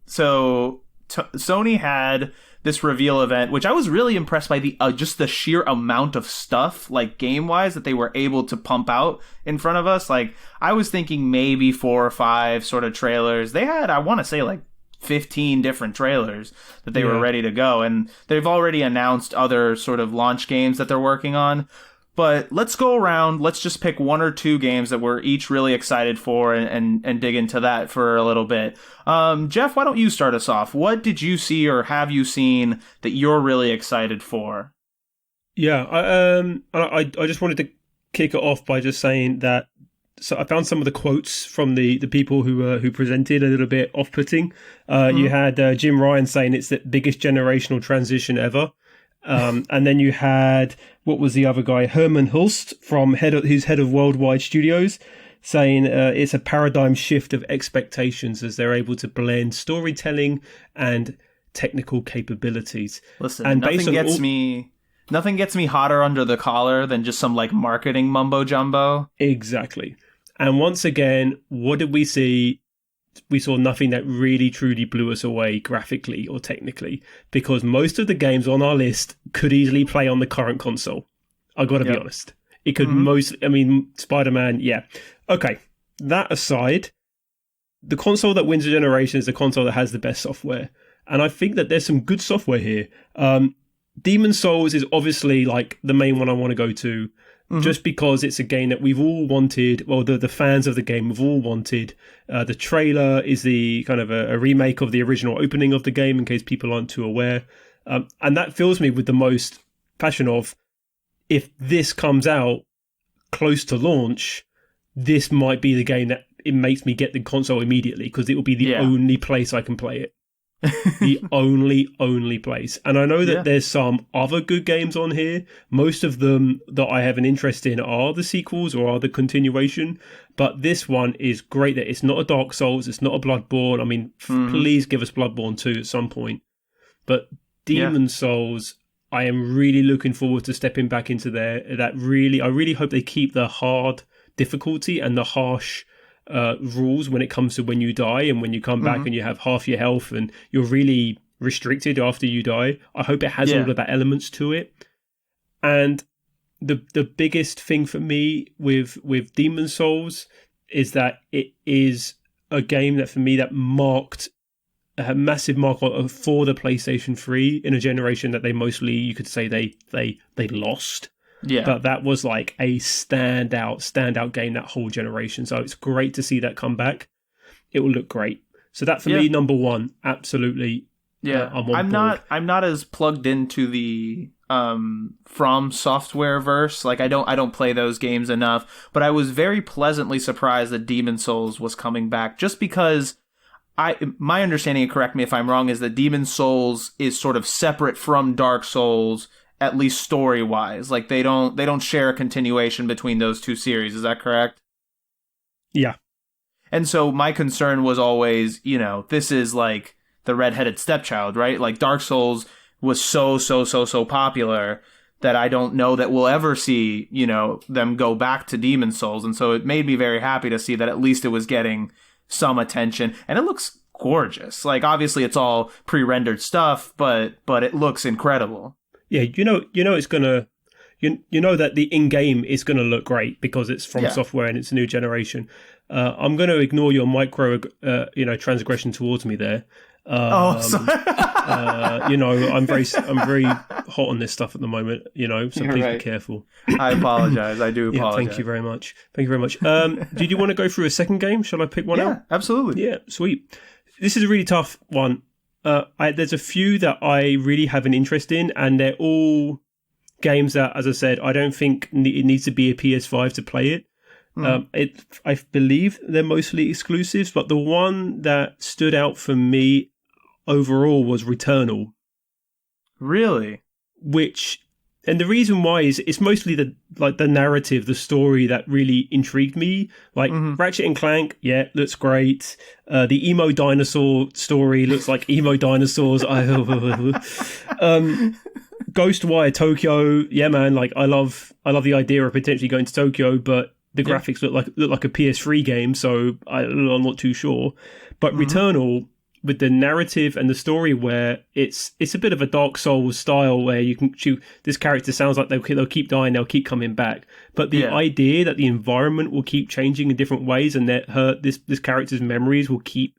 So Sony had this reveal event, which I was really impressed by just the sheer amount of stuff, like game-wise, that they were able to pump out in front of us. Like, I was thinking maybe 4 or 5 sort of trailers. They had, I want to say, like 15 different trailers that they were ready to go. And they've already announced other sort of launch games that they're working on. But let's go around. Let's just pick 1 or 2 games that we're each really excited for and dig into that for a little bit. Geoff, why don't you start us off? What did you see or have you seen that you're really excited for? Yeah, I just wanted to kick it off by just saying that. So I found some of the quotes from the people who presented a little bit off-putting. You had Jim Ryan saying it's the biggest generational transition ever. And then you had, what was the other guy? Herman Hulst who's head of Worldwide Studios, saying it's a paradigm shift of expectations as they're able to blend storytelling and technical capabilities. Listen, and nothing gets me hotter under the collar than just some like marketing mumbo jumbo. Exactly. And once again, what did we see? We saw nothing that really truly blew us away graphically or technically, because most of the games on our list could easily play on the current console. I got to be honest. It could Spider-Man, yeah. Okay, that aside, the console that wins the generation is the console that has the best software. And I think that there's some good software here. Demon's Souls is obviously like the main one I want to go to. Just because it's a game that we've all wanted, well, the fans of the game have all wanted. The trailer is the kind of a remake of the original opening of the game, in case people aren't too aware. And that fills me with the most passion of, if this comes out close to launch, this might be the game that it makes me get the console immediately, because it will be the only place I can play it. The only place. And I know that there's some other good games on here. Most of them that I have an interest in are the sequels or are the continuation. But this one is great that it's not a Dark Souls, it's not a Bloodborne. I mean, please give us Bloodborne 2 at some point. But Demon's Souls, I am really looking forward to stepping back into there. I really hope they keep the hard difficulty and the harsh rules when it comes to when you die and when you come back and you have half your health and you're really restricted after you die. I hope it has all of that elements to it. And the biggest thing for me with Demon's Souls is that it is a game that for me that marked a massive mark for the PlayStation 3 in a generation that they mostly, you could say they lost. Yeah. But that was like a standout game that whole generation. So it's great to see that come back. It will look great. So that for me, number 1, absolutely. Yeah. I'm not as plugged into the From Software verse. Like I don't play those games enough, but I was very pleasantly surprised that Demon's Souls was coming back, just because my understanding, and correct me if I'm wrong, is that Demon's Souls is sort of separate from Dark Souls, at least story-wise. Like they don't share a continuation between those two series. Is that correct? Yeah. And so my concern was always, this is like the redheaded stepchild, right? Like Dark Souls was so popular that I don't know that we'll ever see, them go back to Demon's Souls. And so it made me very happy to see that at least it was getting some attention. And it looks gorgeous. Like obviously it's all pre-rendered stuff, but it looks incredible. Yeah, it's gonna, you know that the in-game is gonna look great because it's From Software and it's a new generation. I'm gonna ignore your micro, transgression towards me there. Sorry. I'm very hot on this stuff at the moment. So please be careful. I apologize. I do apologize. Thank you very much. Did you want to go through a second game? Shall I pick one out? Yeah, absolutely. Yeah, sweet. This is a really tough one. There's a few that I really have an interest in, and they're all games that, as I said, I don't think it needs to be a PS5 to play it. I believe they're mostly exclusives, but the one that stood out for me overall was Returnal. Really? Which And the reason why is it's mostly the narrative, the story that really intrigued me. Like Ratchet and Clank, yeah, looks great. The emo dinosaur story looks like emo dinosaurs. Ghostwire Tokyo, yeah, man. Like I love the idea of potentially going to Tokyo, but the graphics look like a PS3 game, so I'm not too sure. But Returnal, with the narrative and the story, where it's a bit of a Dark Souls style, where you can shoot this character, sounds like they'll keep dying, they'll keep coming back, but the idea that the environment will keep changing in different ways, and that this character's memories will keep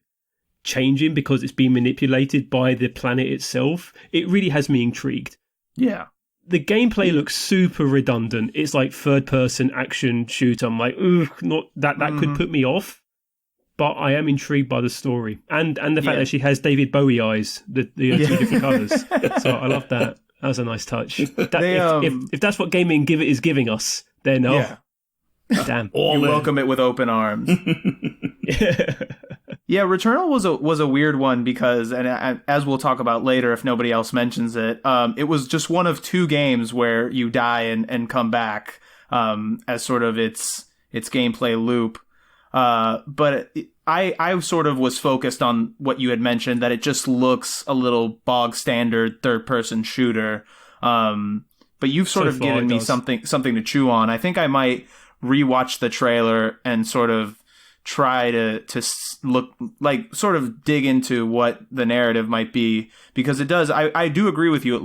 changing because it's being manipulated by the planet itself, it really has me intrigued. Yeah. The gameplay looks super redundant. It's like third-person action shooter. I'm like, ooh, not that could put me off. But I am intrigued by the story and the fact that she has David Bowie eyes, the two different colours. So I love that. That was a nice touch. If that's what gaming is giving us, then damn, you welcome it with open arms. Yeah, Returnal was a weird one because, and as we'll talk about later, if nobody else mentions it, it was just one of two games where you die and come back as sort of its gameplay loop. But I sort of was focused on what you had mentioned, that it just looks a little bog standard third person shooter. But you've sort of given me something to chew on. I think I might rewatch the trailer and sort of try to look like sort of dig into what the narrative might be, because it does. I do agree with you.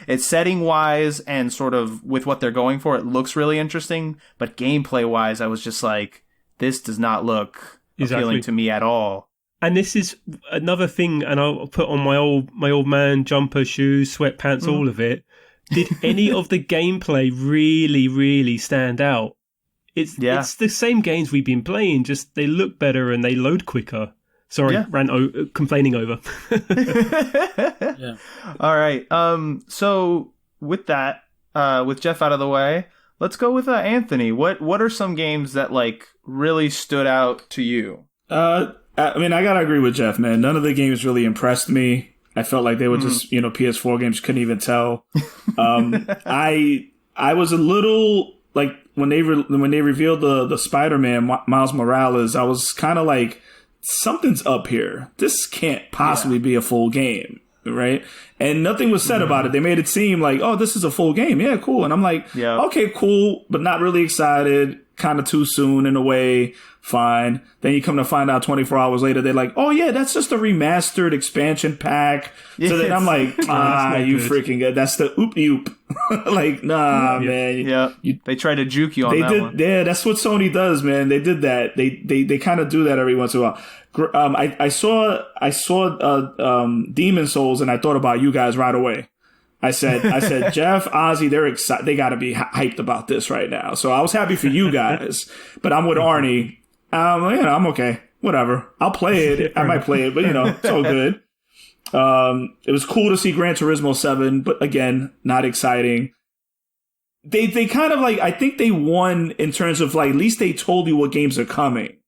It's setting wise and sort of with what they're going for, it looks really interesting. But gameplay wise, I was just like, this does not look appealing to me at all. And this is another thing, and I'll put on my old man jumper, shoes, sweatpants, all of it. Did any of the gameplay really, really stand out? It's the same games we've been playing, just they look better and they load quicker. Sorry, complaining over. All right. So with that, with Geoff out of the way, let's go with Anthony. What are some games that like really stood out to you? I mean, I gotta agree with Geoff, man. None of the games really impressed me. I felt like they were just, PS4 games. Couldn't even tell. I was a little like when they revealed the Spider-Man Miles Morales. I was kind of like, something's up here. This can't possibly be a full game, right? And nothing was said about it. They made it seem like, oh, this is a full game. Yeah, cool. And I'm like, okay, cool, but not really excited. Kind of too soon in a way. Fine. Then you come to find out 24 hours later, they're like, oh yeah, that's just a remastered expansion pack. So then I'm like, you freaking good. That's the oop. Like, nah, man. Yeah. They try to juke you on that one. Yeah, that's what Sony does, man. They did that. They kind of do that every once in a while. I saw Demon Souls and I thought about you guys right away. I said, Geoff, Ozzy, they're excited. They got to be hyped about this right now. So I was happy for you guys, but I'm with Arnie. I'm okay. Whatever. I'll play it. I might play it, but it's all good. It was cool to see Gran Turismo 7, but again, not exciting. They kind of like, I think they won in terms of like, at least they told you what games are coming.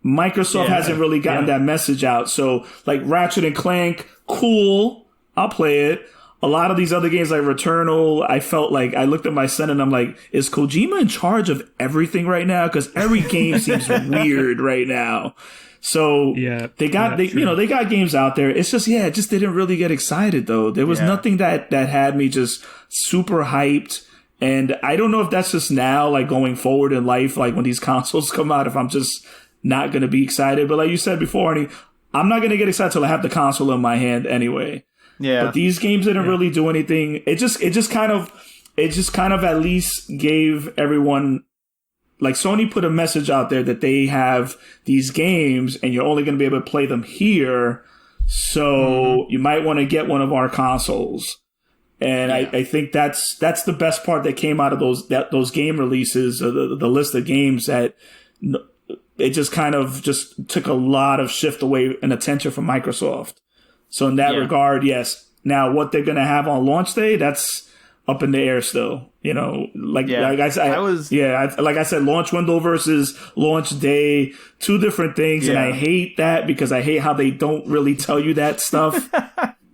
Microsoft hasn't really gotten that message out. So like Ratchet and Clank, cool. I'll play it. A lot of these other games like Returnal, I felt like I looked at my son and I'm like, is Kojima in charge of everything right now? Because every game seems weird right now. So they got games out there. It's just it just didn't really get excited though. There was nothing that had me just super hyped. And I don't know if that's just now, like going forward in life, like when these consoles come out, if I'm just not going to be excited. But like you said before, Arnie, I'm not going to get excited till I have the console in my hand anyway. Yeah. But these games didn't really do anything. It just kind of at least gave everyone, like Sony put a message out there that they have these games and you're only going to be able to play them here. So you might want to get one of our consoles. And I think that's the best part that came out of those game releases, the list of games, that it just kind of just took a lot of shift away and attention from Microsoft. So in that regard, yes. Now what they're going to have on launch day, that's up in the air still. Like I said, launch window versus launch day, two different things. And I hate that because I hate how they don't really tell you that stuff.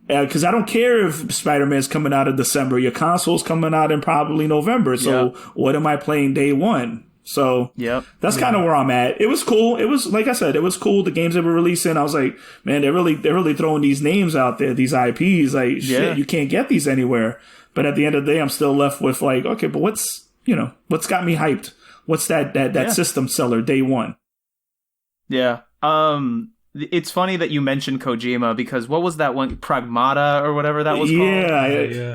because I don't care if Spider-Man's coming out in December. Your console's coming out in probably November. So what am I playing day one? So that's kind of where I'm at. It was cool. It was, like I said, it was cool. The games they were releasing, I was like, man, they're really throwing these names out there, these IPs. Like, shit, you can't get these anywhere. But at the end of the day, I'm still left with like, okay, but what's got me hyped? What's that system seller day one? Yeah. It's funny that you mentioned Kojima, because what was that one, Pragmata or whatever that was called?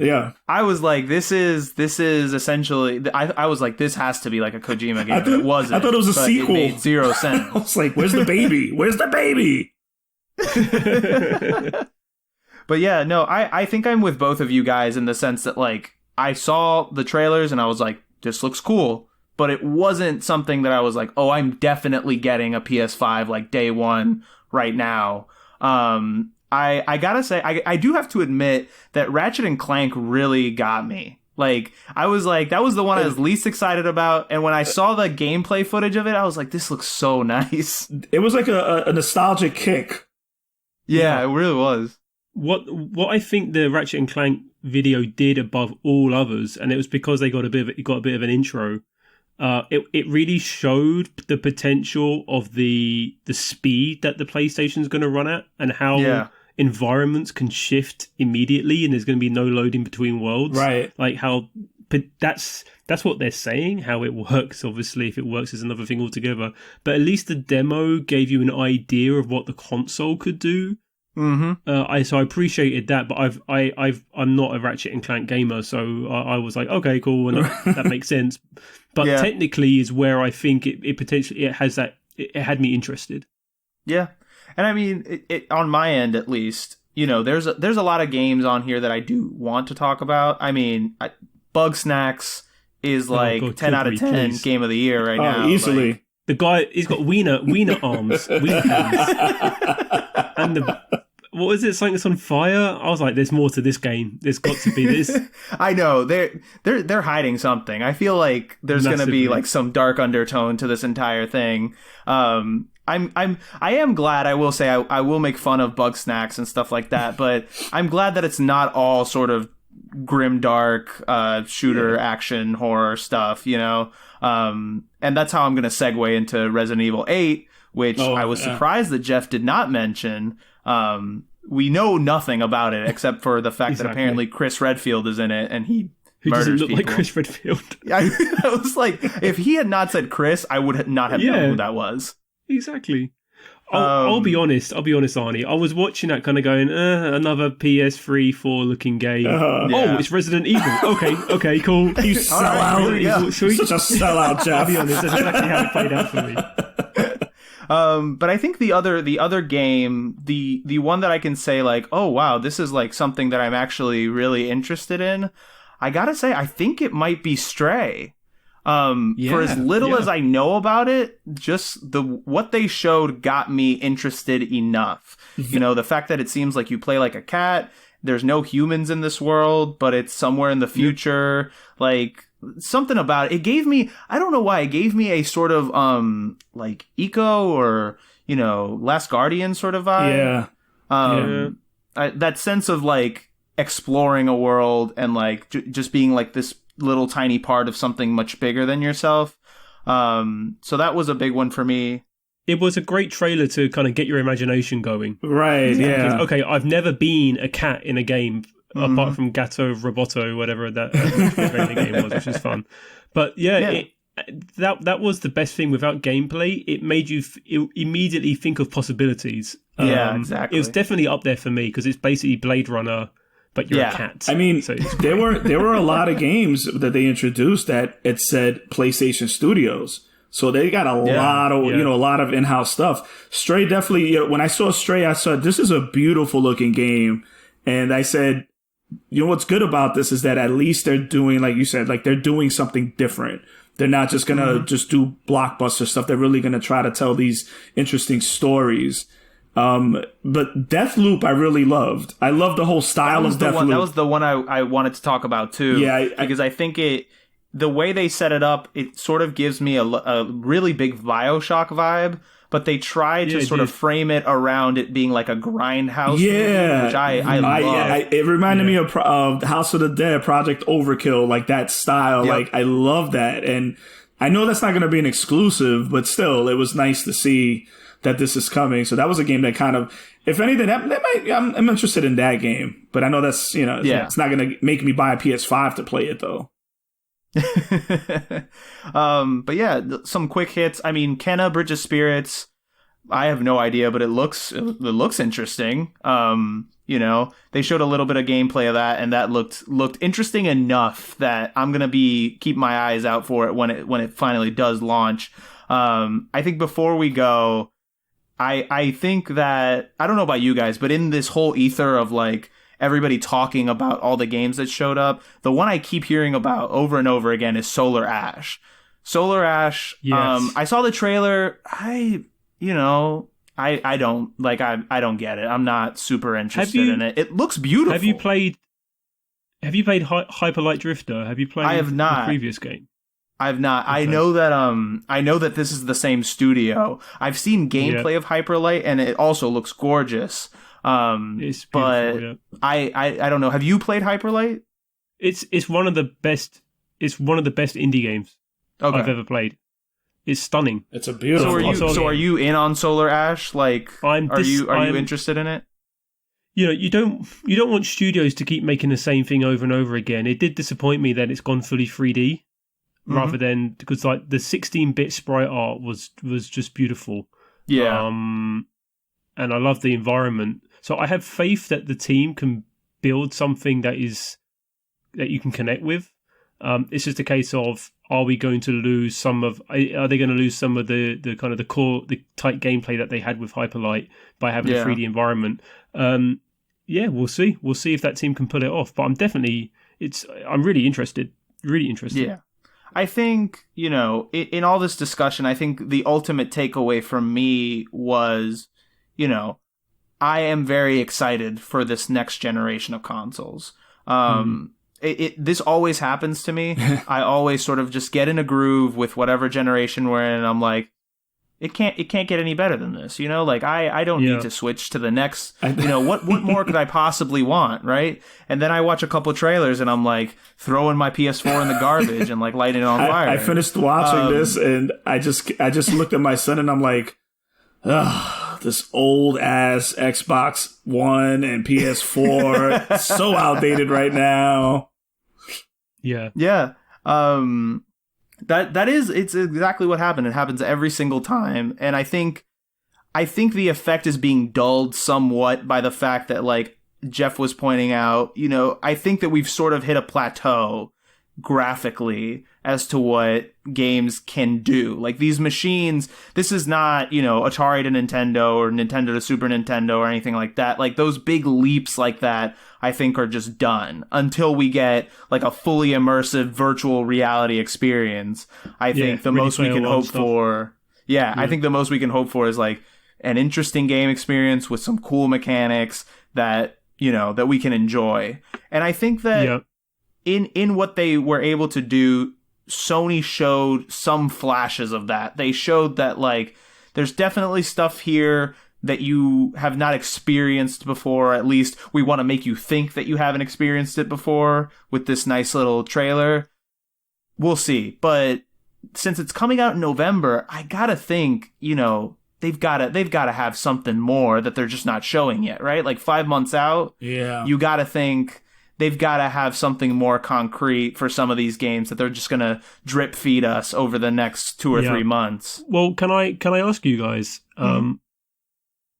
Yeah. I was like, this is essentially. I was like, this has to be like a Kojima game. It wasn't. I thought it was a sequel. It made zero sense. I was like, where's the baby? Where's the baby? But yeah, no, I think I'm with both of you guys in the sense that, like, I saw the trailers and I was like, this looks cool. But it wasn't something that I was like, oh, I'm definitely getting a PS5 like day one right now. I gotta say, I do have to admit that Ratchet and Clank really got me. Like, I was like, that was the one I was least excited about. And when I saw the gameplay footage of it, I was like, this looks so nice. It was like a nostalgic kick. Yeah, it really was. What I think the Ratchet and Clank video did above all others, and it was because they got a bit of an intro. It really showed the potential of the speed that the PlayStation's going to run at, and how environments can shift immediately, and there's going to be no loading between worlds. Right. Like how that's what they're saying. How it works, obviously, if it works is another thing altogether. But at least the demo gave you an idea of what the console could do. Mm-hmm. So I appreciated that, but I'm not a Ratchet and Clank gamer, so I was like, okay, cool, and that makes sense. But technically, is where I think it potentially it had me interested. Yeah, and I mean, it on my end at least, there's a lot of games on here that I do want to talk about. I mean, Bug Snacks is like 10 out of 10 please. Game of the year right now. Easily. Like, the guy, he's got wiener arms, wiener hands, and what is it? Something that's on fire? I was like, there's more to this game. There's got to be this. I know they're hiding something. I feel like there's going to be like some dark undertone to this entire thing. I am glad. I will say I will make fun of Bug Snacks and stuff like that, but I'm glad that it's not all sort of grim dark shooter action horror stuff. And that's how I'm going to segue into Resident Evil 8, which I was surprised that Geoff did not mention. We know nothing about it except for the fact that apparently Chris Redfield is in it, and he murders doesn't look people. like Chris Redfield. I was like, if he had not said Chris, I would not have known who that was. Exactly. I'll be honest, Arnie. I was watching that kind of going, another PS3 4 looking game. It's Resident Evil. Okay, cool. You sell out. Such a sellout, Geoff. I'll be honest, that's exactly how it played out for me. But I think the other game, the one that I can say like, oh wow, this is like something that I'm actually really interested in. I gotta say, I think it might be Stray. For as little as I know about it, just what they showed got me interested enough. The fact that it seems like you play like a cat. There's no humans in this world, but it's somewhere in the future. Like, something about it gave me, I don't know why, it gave me a sort of like Eco or Last Guardian sort of vibe. That sense of like exploring a world and like just being like this little tiny part of something much bigger than yourself. So that was a big one for me. It was a great trailer to kind of get your imagination going. Right, yeah. Okay, I've never been a cat in a game apart from Gato Roboto, whatever that game was, which is fun. But that was the best thing. Without gameplay, it made you immediately think of possibilities. Exactly. It was definitely up there for me because it's basically Blade Runner, but you're a cat. I mean, there were a lot of games that they introduced that it said PlayStation Studios. So they got a lot of in-house stuff. Stray definitely, when I saw Stray, I said, this is a beautiful looking game. And I said, what's good about this is that at least they're doing, like you said, like they're doing something different. They're not just going to just do blockbuster stuff. They're really going to try to tell these interesting stories. But Deathloop, I really loved. I love the whole style of Deathloop. That was the one I wanted to talk about too. Yeah, because I think the way they set it up, it sort of gives me a really big BioShock vibe. but they tried to sort of frame it around it being like a grindhouse movie, which I love. It reminded me of House of the Dead, Project Overkill, like that style. Like, I love that. And I know that's not going to be an exclusive, but still, it was nice to see that this is coming. So that was a game that kind of, if anything, I'm interested in that game. But I know that's, it's not going to make me buy a PS5 to play it, though. But yeah, some quick hits. I mean, Kenna, Bridge of Spirits, I have no idea, but it looks interesting. They showed a little bit of gameplay of that, and that looked interesting enough that I'm gonna keep my eyes out for it when it finally does launch. I think before we go, I think that, I don't know about you guys, but in this whole ether of like everybody talking about all the games that showed up, the one I keep hearing about over and over again is Solar Ash. Solar Ash. Yes. I saw the trailer. I don't get it. I'm not super interested in it. It looks beautiful. Have you played Hyper Light Drifter? Have you played I have not. The previous game? I have not. Okay. I know that this is the same studio. I've seen gameplay of Hyper Light, and it also looks gorgeous. It's beautiful, but I don't know. Have you played Hyper Light? It's one of the best. It's one of the best indie games I've ever played. It's stunning. It's a beautiful. So are you in on Solar Ash? Like, are you interested in it? You don't want studios to keep making the same thing over and over again. It did disappoint me that it's gone fully 3D rather than, because like the 16-bit sprite art was just beautiful. Yeah. And I love the environment. So I have faith that the team can build something that you can connect with. It's just a case of, are we going to lose are they going to lose some of the kind of the tight gameplay that they had with Hyperlight by having a 3D environment? We'll see. We'll see if that team can pull it off. But I'm really interested. Really interested. Yeah. I think, in all this discussion, I think the ultimate takeaway from me was, I am very excited for this next generation of consoles. This always happens to me. I always sort of just get in a groove with whatever generation we're in, and I'm like, it can't get any better than this, Like I don't need to switch to the next. What more could I possibly want, right? And then I watch a couple trailers, and I'm like throwing my PS4 in the garbage and like lighting it on fire. I finished watching this, and I just looked at my son, and I'm like, ugh, this old ass Xbox One and PS4, it's so outdated right now. Yeah. Yeah. It's exactly what happened. It happens every single time. And I think the effect is being dulled somewhat by the fact that, like Geoff was pointing out, I think that we've sort of hit a plateau graphically as to what games can do. Like these machines, this is not, Atari to Nintendo or Nintendo to Super Nintendo or anything like that. Like those big leaps like that, I think are just done until we get like a fully immersive virtual reality experience. I think the most we can hope for, I think the most we can hope for is like an interesting game experience with some cool mechanics that, that we can enjoy. And I think that in what they were able to do, Sony showed some flashes of that. They showed that like there's definitely stuff here that you have not experienced before. At least we want to make you think that you haven't experienced it before with this nice little trailer. We'll see. But since it's coming out in November, I gotta think, they've gotta have something more that they're just not showing yet, right? Like 5 months out, you gotta think they've gotta have something more concrete for some of these games that they're just gonna drip feed us over the next 2 or 3 months. Well, can I ask you guys,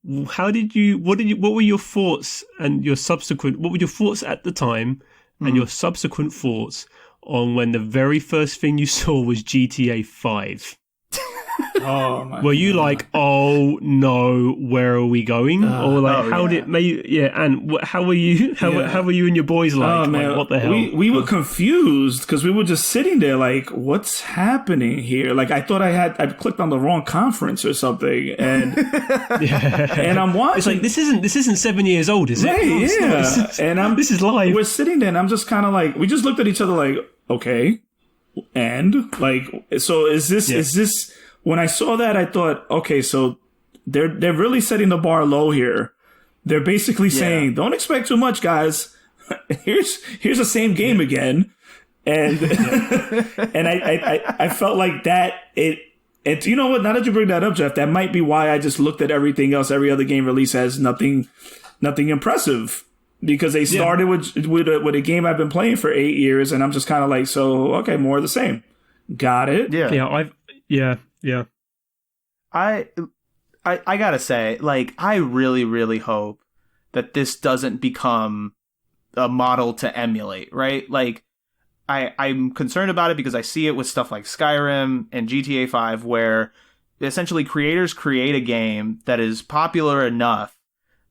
what were your thoughts and what were your thoughts at the time and your subsequent thoughts on when the very first thing you saw was GTA 5? Oh my! Were you like, oh no, where are we going? Or like, and how were you? How were you and your boys like? Oh, man. Like, what the hell? We were confused because we were just sitting there like, what's happening here? Like, I thought I clicked on the wrong conference or something, and and I'm watching. It's like this isn't 7 years old, is it? And this is live. We're sitting there, and I'm just kind of like, we just looked at each other like, okay, and like, so is this? When I saw that, I thought, okay, so they're really setting the bar low here. They're basically saying, don't expect too much, guys. Here's the same game again. And and I felt like that and you know what, now that you bring that up, Geoff, that might be why I just looked at everything else, every other game release as nothing impressive. Because they started with a game I've been playing for 8 years, and I'm just kind of like, so okay, more of the same. Got it. Yeah. I gotta say, like, I really, really hope that this doesn't become a model to emulate, right? Like, I'm concerned about it because I see it with stuff like Skyrim and GTA 5, where essentially creators create a game that is popular enough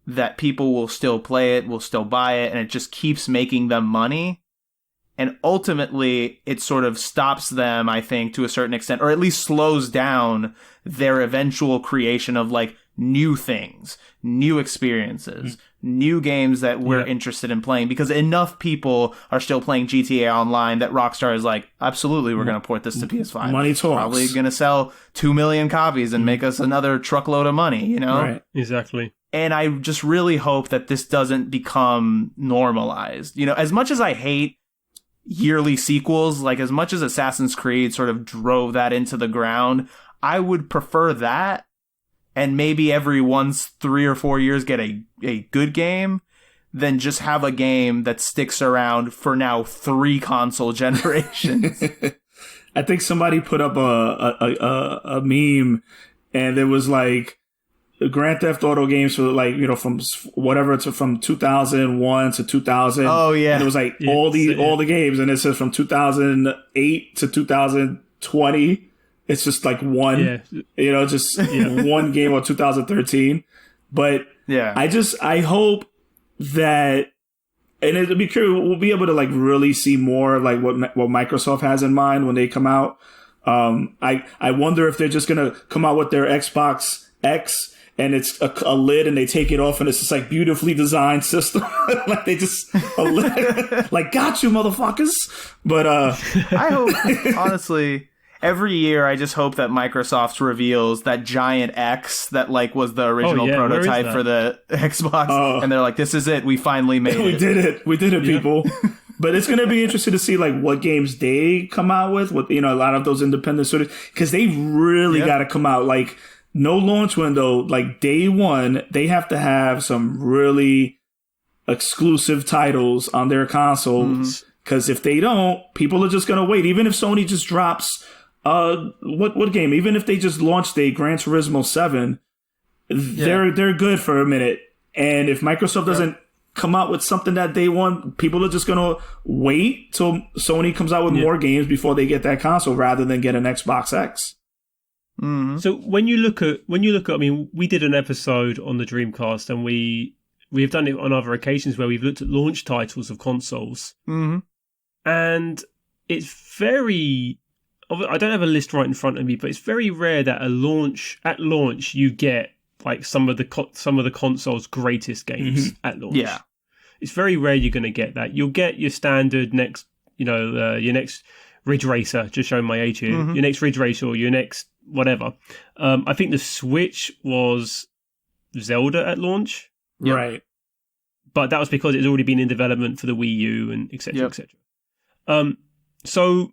that people will still play it, will still buy it, and it just keeps making them money. And ultimately, it sort of stops them, I think, to a certain extent, or at least slows down their eventual creation of, like, new things, new experiences, new games that we're interested in playing, because enough people are still playing GTA Online that Rockstar is like, absolutely, we're going to port this to PS5. Money talks. Probably going to sell 2 million copies and make us another truckload of money, you know? Right. Exactly. And I just really hope that this doesn't become normalized. You know, as much as I hate yearly sequels, like as much as Assassin's Creed sort of drove that into the ground, I would prefer that, and maybe every once 3 or 4 years get a good game, than just have a game that sticks around for now 3 console generations. I think somebody put up a meme, and it was like the Grand Theft Auto games for, like, you know, from whatever to from 2001 to 2000. Oh yeah, and it was like all the games, and it says from 2008 to 2020. It's just like one, you know, just one game, or 2013. But I hope that, and it'll be curious, we'll be able to like really see more of like what Microsoft has in mind when they come out. I wonder if they're just gonna come out with their Xbox X, and it's a lid, and they take it off, and it's just like beautifully designed system. Like they just like, got you, motherfuckers. But I hope, honestly, every year I just hope that Microsoft reveals that giant X that like was the original prototype for the Xbox, and they're like, this is it, we finally made it. We did it, people. But it's going to be interesting to see like what games they come out with, you know, a lot of those independent studios, because they really got to come out like no launch window, like day one. They have to have some really exclusive titles on their consoles, because if they don't, people are just going to wait. Even if Sony just drops what game, even if they just launched a Gran Turismo 7, they're good for a minute. And if Microsoft doesn't come out with something that day one, people are just going to wait till Sony comes out with more games before they get that console, rather than get an Xbox X. So when you look at, I mean, we did an episode on the Dreamcast, and we have done it on other occasions where we've looked at launch titles of consoles, and it's very, I don't have a list right in front of me, but it's very rare that at launch you get like some of the console's greatest games at launch. Yeah, it's very rare you're going to get that. You'll get your standard next, you know, your next Ridge Racer, just showing my age here, your next Ridge Racer, or your next whatever. I think the Switch was Zelda at launch. Right. But that was because it's already been in development for the Wii U and et cetera, et cetera. So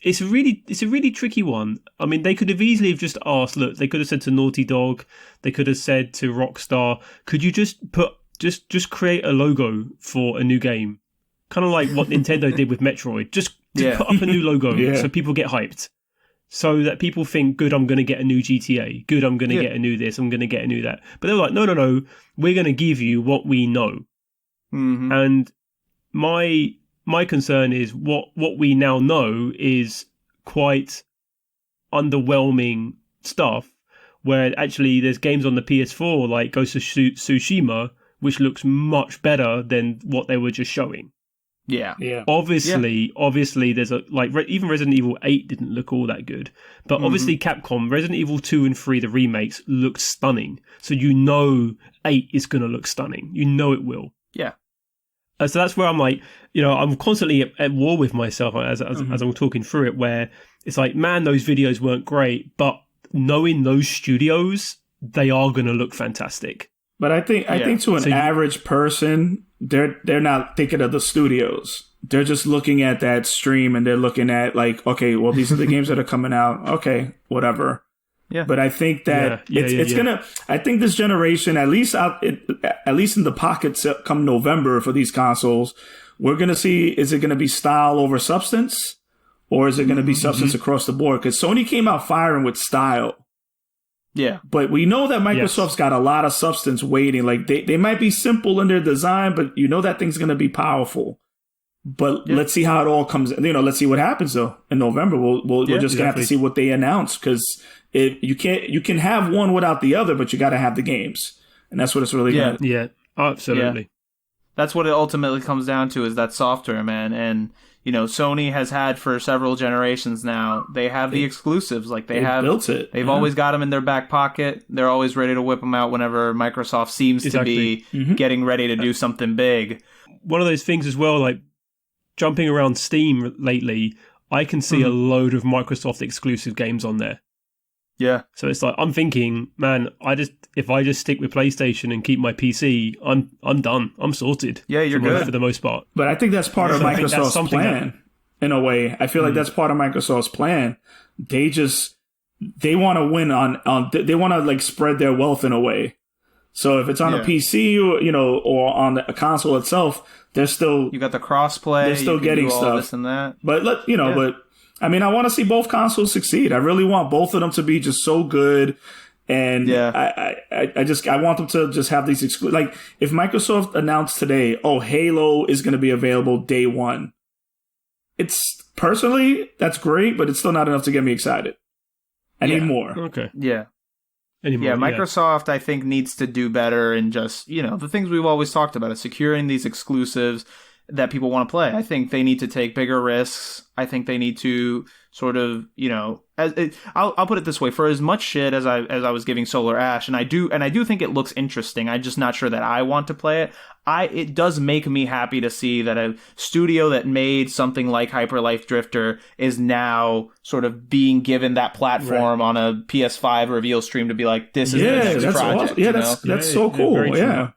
it's a really tricky one. I mean, they could have easily have just asked, look, they could have said to Naughty Dog, they could have said to Rockstar, could you just just create a logo for a new game? Kind of like what Nintendo did with Metroid. Just put up a new logo so people get hyped. So that people think, good, I'm going to get a new GTA. Good, I'm going to get a new this. I'm going to get a new that. But they were like, no. We're going to give you what we know. And my concern is what we now know is quite underwhelming stuff, where actually there's games on the PS4 like Ghost of Tsushima, which looks much better than what they were just showing. Yeah. Obviously, there's even Resident Evil 8 didn't look all that good, but obviously Capcom, Resident Evil 2 and 3, the remakes, look stunning. So you know 8 is going to look stunning. You know it will. Yeah. So that's where I'm like, you know, I'm constantly at war with myself as I'm talking through it, where it's like, man, those videos weren't great, but knowing those studios, they are going to look fantastic. But I think to an average person, they're not thinking of the studios. They're just looking at that stream and they're looking at like, okay, well, these are the games that are coming out. Okay, whatever. Yeah. But I think that it's gonna. I think this generation, at least in the pockets come November for these consoles, we're gonna see, is it gonna be style over substance, or is it gonna be substance across the board? Because Sony came out firing with style. Yeah. But we know that Microsoft's got a lot of substance waiting. Like they might be simple in their design, but you know that thing's going to be powerful. But let's see how it all comes. Let's see what happens though in November. We're just going to have to see what they announce, because you can have one without the other, but you got to have the games. And that's what it's really going to. Yeah, absolutely. Yeah. That's what it ultimately comes down to, is that software, man. And Sony has had for several generations now. They have the exclusives, like they have built it. They've always got them in their back pocket. They're always ready to whip them out whenever Microsoft seems to be getting ready to do something big. One of those things as well, like jumping around Steam lately, I can see a load of Microsoft exclusive games on there. Yeah. So it's like, I'm thinking, man, if I just stick with PlayStation and keep my PC, I'm done. I'm sorted. Yeah, you're good for the most part. But I think that's part of Microsoft's plan. In a way, I feel like that's part of Microsoft's plan. They want to win they want to like spread their wealth in a way. So if it's on a PC or on a console itself, they're still, you got the crossplay. They're still getting stuff, this and that. But but. I mean, I want to see both consoles succeed. I really want both of them to be just so good. And I want them to just have these like, if Microsoft announced today, Halo is going to be available day one. It's personally, that's great, but it's still not enough to get me excited. I need more. Okay. Yeah. Microsoft, I think, needs to do better in just, the things we've always talked about, is securing these exclusives that people want to play. I think they need to take bigger risks. I think they need to sort of, I'll put it this way: for as much shit as I was giving Solar Ash, and I do think it looks interesting, I'm just not sure that I want to play it. It does make me happy to see that a studio that made something like Hyper Light Drifter is now sort of being given that platform on a PS5 reveal stream to be like, this is the next project. Awesome. Yeah, that's so cool. Yeah.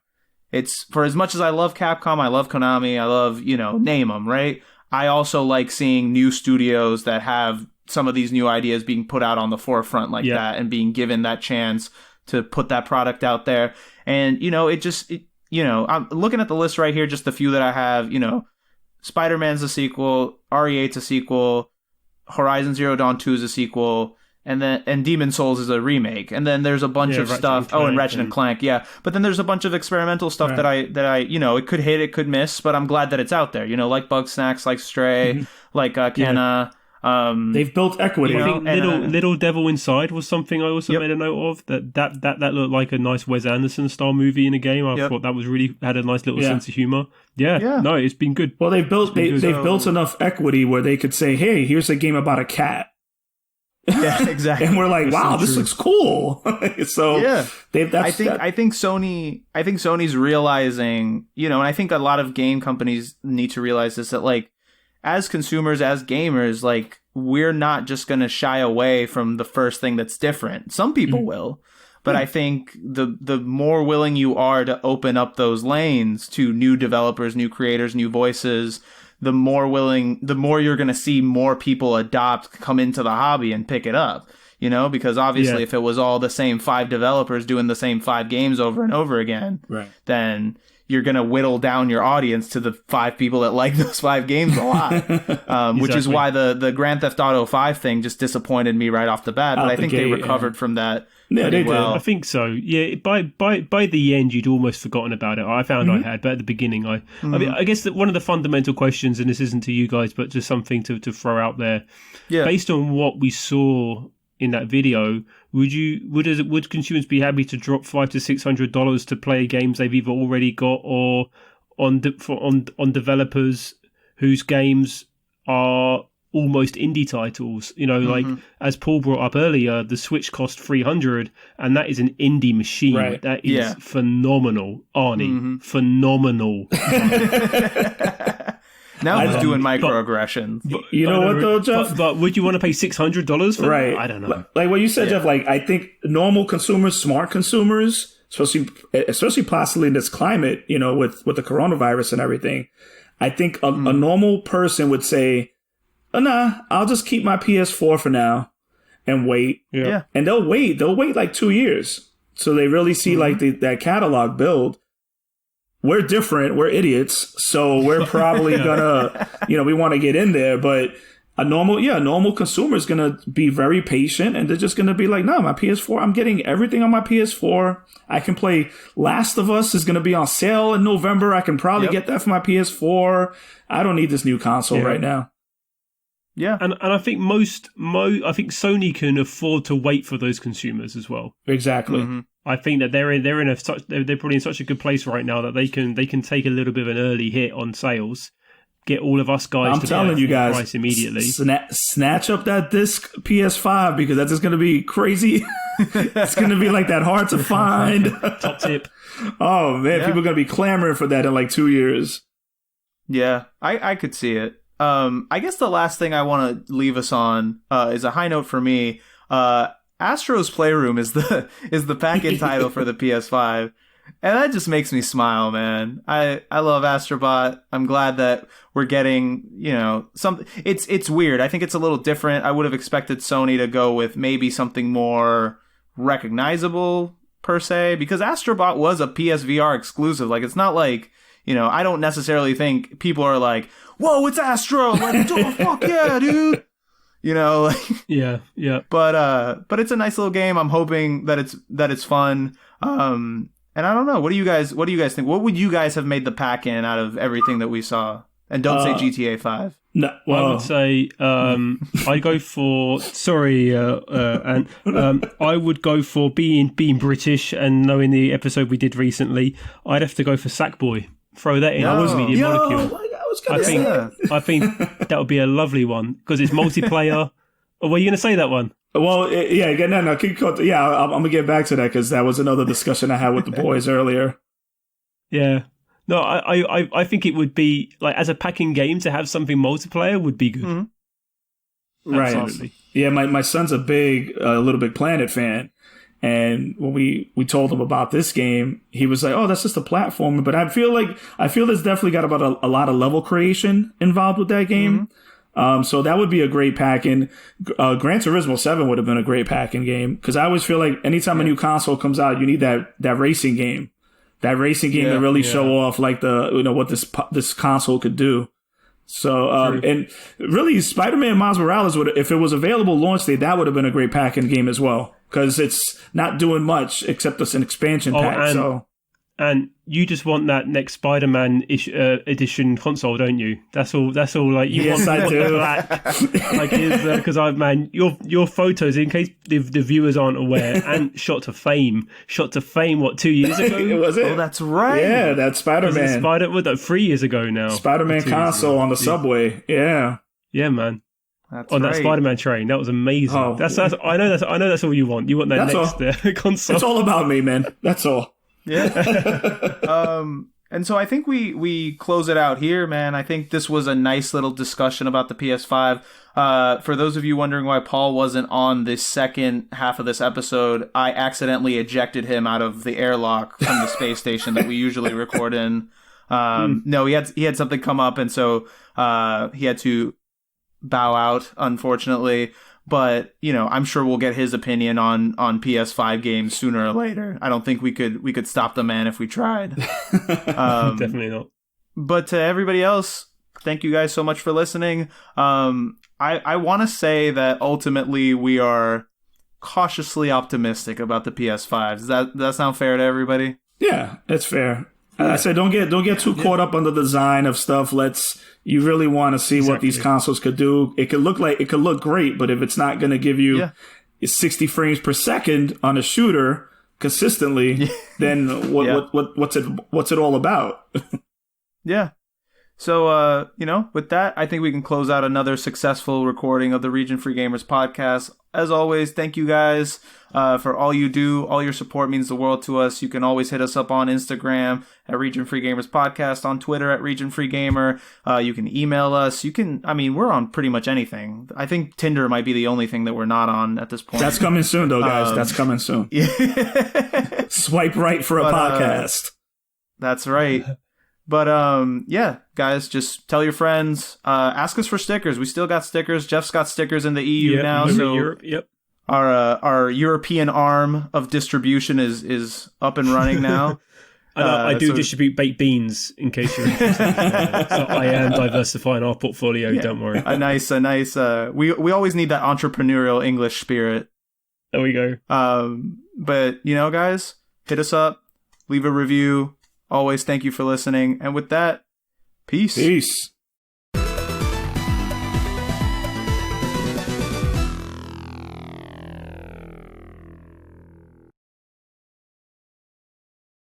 It's, for as much as I love Capcom, I love Konami, I love, name them, right? I also like seeing new studios that have some of these new ideas being put out on the forefront like that, and being given that chance to put that product out there. And, I'm looking at the list right here, just the few that I have, Spider-Man's a sequel, RE8's a sequel, Horizon Zero Dawn 2 is a sequel, and Demon Souls is a remake, and then there's a bunch of stuff. And Ratchet and Clank, But then there's a bunch of experimental stuff that I it could hit, it could miss, but I'm glad that it's out there. Like Bugsnax, like Stray, like Kenna. They've built equity. I think Little Devil Inside was something I also made a note of. That looked like a nice Wes Anderson style movie in a game. I thought that was really had a nice little sense of humor. No, it's been good. Well, they've built enough equity where they could say, "Hey, here's a game about a cat." Yeah, exactly. And we're like, wow, this looks cool. So I think Sony's realizing, and I think a lot of game companies need to realize this, that like, as consumers, as gamers, like, we're not just going to shy away from the first thing that's different. Some people will, but I think the more willing you are to open up those lanes to new developers, new creators, new voices, the more you're going to see more people come into the hobby and pick it up, because obviously if it was all the same 5 developers doing the same 5 games over and over again, then you're going to whittle down your audience to the 5 people that like those 5 games a lot, which is why the Grand Theft Auto 5 thing just disappointed me right off the bat. But I think they recovered from that. Yeah, they did. I think so. Yeah, by the end, you'd almost forgotten about it. I found I had, but at the beginning, I mean, I guess that one of the fundamental questions, and this isn't to you guys, but just something to throw out there. Yeah. Based on what we saw in that video, would consumers be happy to drop $500 to $600 to play games they've either already got, or on developers whose games are almost indie titles? Like as Paul brought up earlier, the Switch cost $300, and that is an indie machine. Right. That is phenomenal, Arnie. Phenomenal. Now he's doing microaggressions. You know what though, Geoff? But would you want to pay $600 for right? That? I don't know. Like what you said, Geoff. Like I think normal consumers, smart consumers, especially possibly in this climate, you know, with the coronavirus and everything, I think a normal person would say, oh, "Nah, I'll just keep my PS4 for now and wait." Yeah. And they'll wait like 2 years, so they really see like that catalog build. We're different. We're idiots. So we're probably gonna, you know, we want to get in there. But a normal consumer is gonna be very patient, and they're just gonna be like, no, my PS4, I'm getting everything on my PS4. I can play Last of Us is gonna be on sale in November. I can probably get that for my PS4. I don't need this new console right now. Yeah, and I think I think Sony can afford to wait for those consumers as well. Exactly. Mm-hmm. I think that they're probably in such a good place right now that they can take a little bit of an early hit on sales, get all of us guys. I'm telling you guys, price immediately. Snatch up that disc PS5 because that's just going to be crazy. It's going to be like that hard to find. Top tip. Oh man, people are going to be clamoring for that in like 2 years. Yeah, I could see it. I guess the last thing I want to leave us on is a high note for me. Astro's Playroom is the pack-in title for the PS5, and that just makes me smile, man. I love Astrobot. I'm glad that we're getting, you know, something. It's weird. I think it's a little different. I would have expected Sony to go with maybe something more recognizable per se, because Astrobot was a PSVR exclusive. Like, it's not like, you know, I don't necessarily think people are like, whoa, it's Astro, like, oh, fuck yeah, dude. You know, like, yeah. But it's a nice little game. I'm hoping that it's fun. And I don't know. What do you guys think? What would you guys have made the pack in out of everything that we saw? And don't say GTA 5. No, well, I would say I go for I would go for being British and knowing the episode we did recently. I'd have to go for Sackboy. Throw that in. Medium Molecule. I think that would be a lovely one because it's multiplayer. Or were you going to say that one? Well, yeah, no. I'm going to get back to that because that was another discussion I had with the boys earlier. Yeah. No, I think it would be, like, as a packing game to have something multiplayer would be good. Mm-hmm. Right. Absolutely. Yeah, my son's a Little Big Planet fan. And when we told him about this game, he was like, "Oh, that's just a platformer." But I feel there's definitely got about a lot of level creation involved with that game. Mm-hmm. So that would be a great pack-in. Gran Turismo 7 would have been a great pack-in game because I always feel like anytime a new console comes out, you need that racing game, to really show off like what this console could do. So and really, Spider-Man Miles Morales if it was available launch day, that would have been a great pack-in game as well. Because it's not doing much except it's an expansion pack. And you just want that next Spider-Man edition console, don't you? That's all. Like you want. I do. Like, because your photos, in case the viewers aren't aware, and shot to fame. What, 2 years ago? Was it? Oh, that's right. Yeah, that's Spider-Man. 3 years ago now. Spider-Man console on the subway. Yeah. Yeah, man. That's on that Spider-Man train. That was amazing. Oh. I know that's all you want. You want that next console. It's all about me, man. That's all. Yeah. And so I think we close it out here, man. I think this was a nice little discussion about the PS5. For those of you wondering why Paul wasn't on the second half of this episode, I accidentally ejected him out of the airlock from the space station that we usually record in. No, he had something come up, and so he had to bow out, unfortunately. But, you know, I'm sure we'll get his opinion on PS5 games sooner or later. I don't think we could stop the man if we tried. Definitely not. But to everybody else, thank you guys so much for listening. I want to say that ultimately we are cautiously optimistic about the PS5. Does that sound fair to everybody? Yeah, it's fair. I said don't get too caught up on the design of stuff. You really want to see what these consoles could do. It could look great, but if it's not going to give you 60 frames per second on a shooter consistently, then what's it all about? Yeah. So, with that, I think we can close out another successful recording of the Region Free Gamers podcast. As always, thank you guys for all you do. All your support means the world to us. You can always hit us up on Instagram at Region Free Gamers Podcast, on Twitter at Region Free Gamer. You can email us. We're on pretty much anything. I think Tinder might be the only thing that we're not on at this point. That's coming soon, though, guys. That's coming soon. Yeah. Swipe right for a podcast. That's right. But, guys, just tell your friends. Ask us for stickers. We still got stickers. Jeff's got stickers in the EU now. So Europe, yep. Our European arm of distribution is up and running now. I do distribute baked beans in case you're interested. So I am diversifying our portfolio, don't worry. A nice, we always need that entrepreneurial English spirit. There we go. But, guys, hit us up, leave a review. Always thank you for listening. And with that, peace. Peace.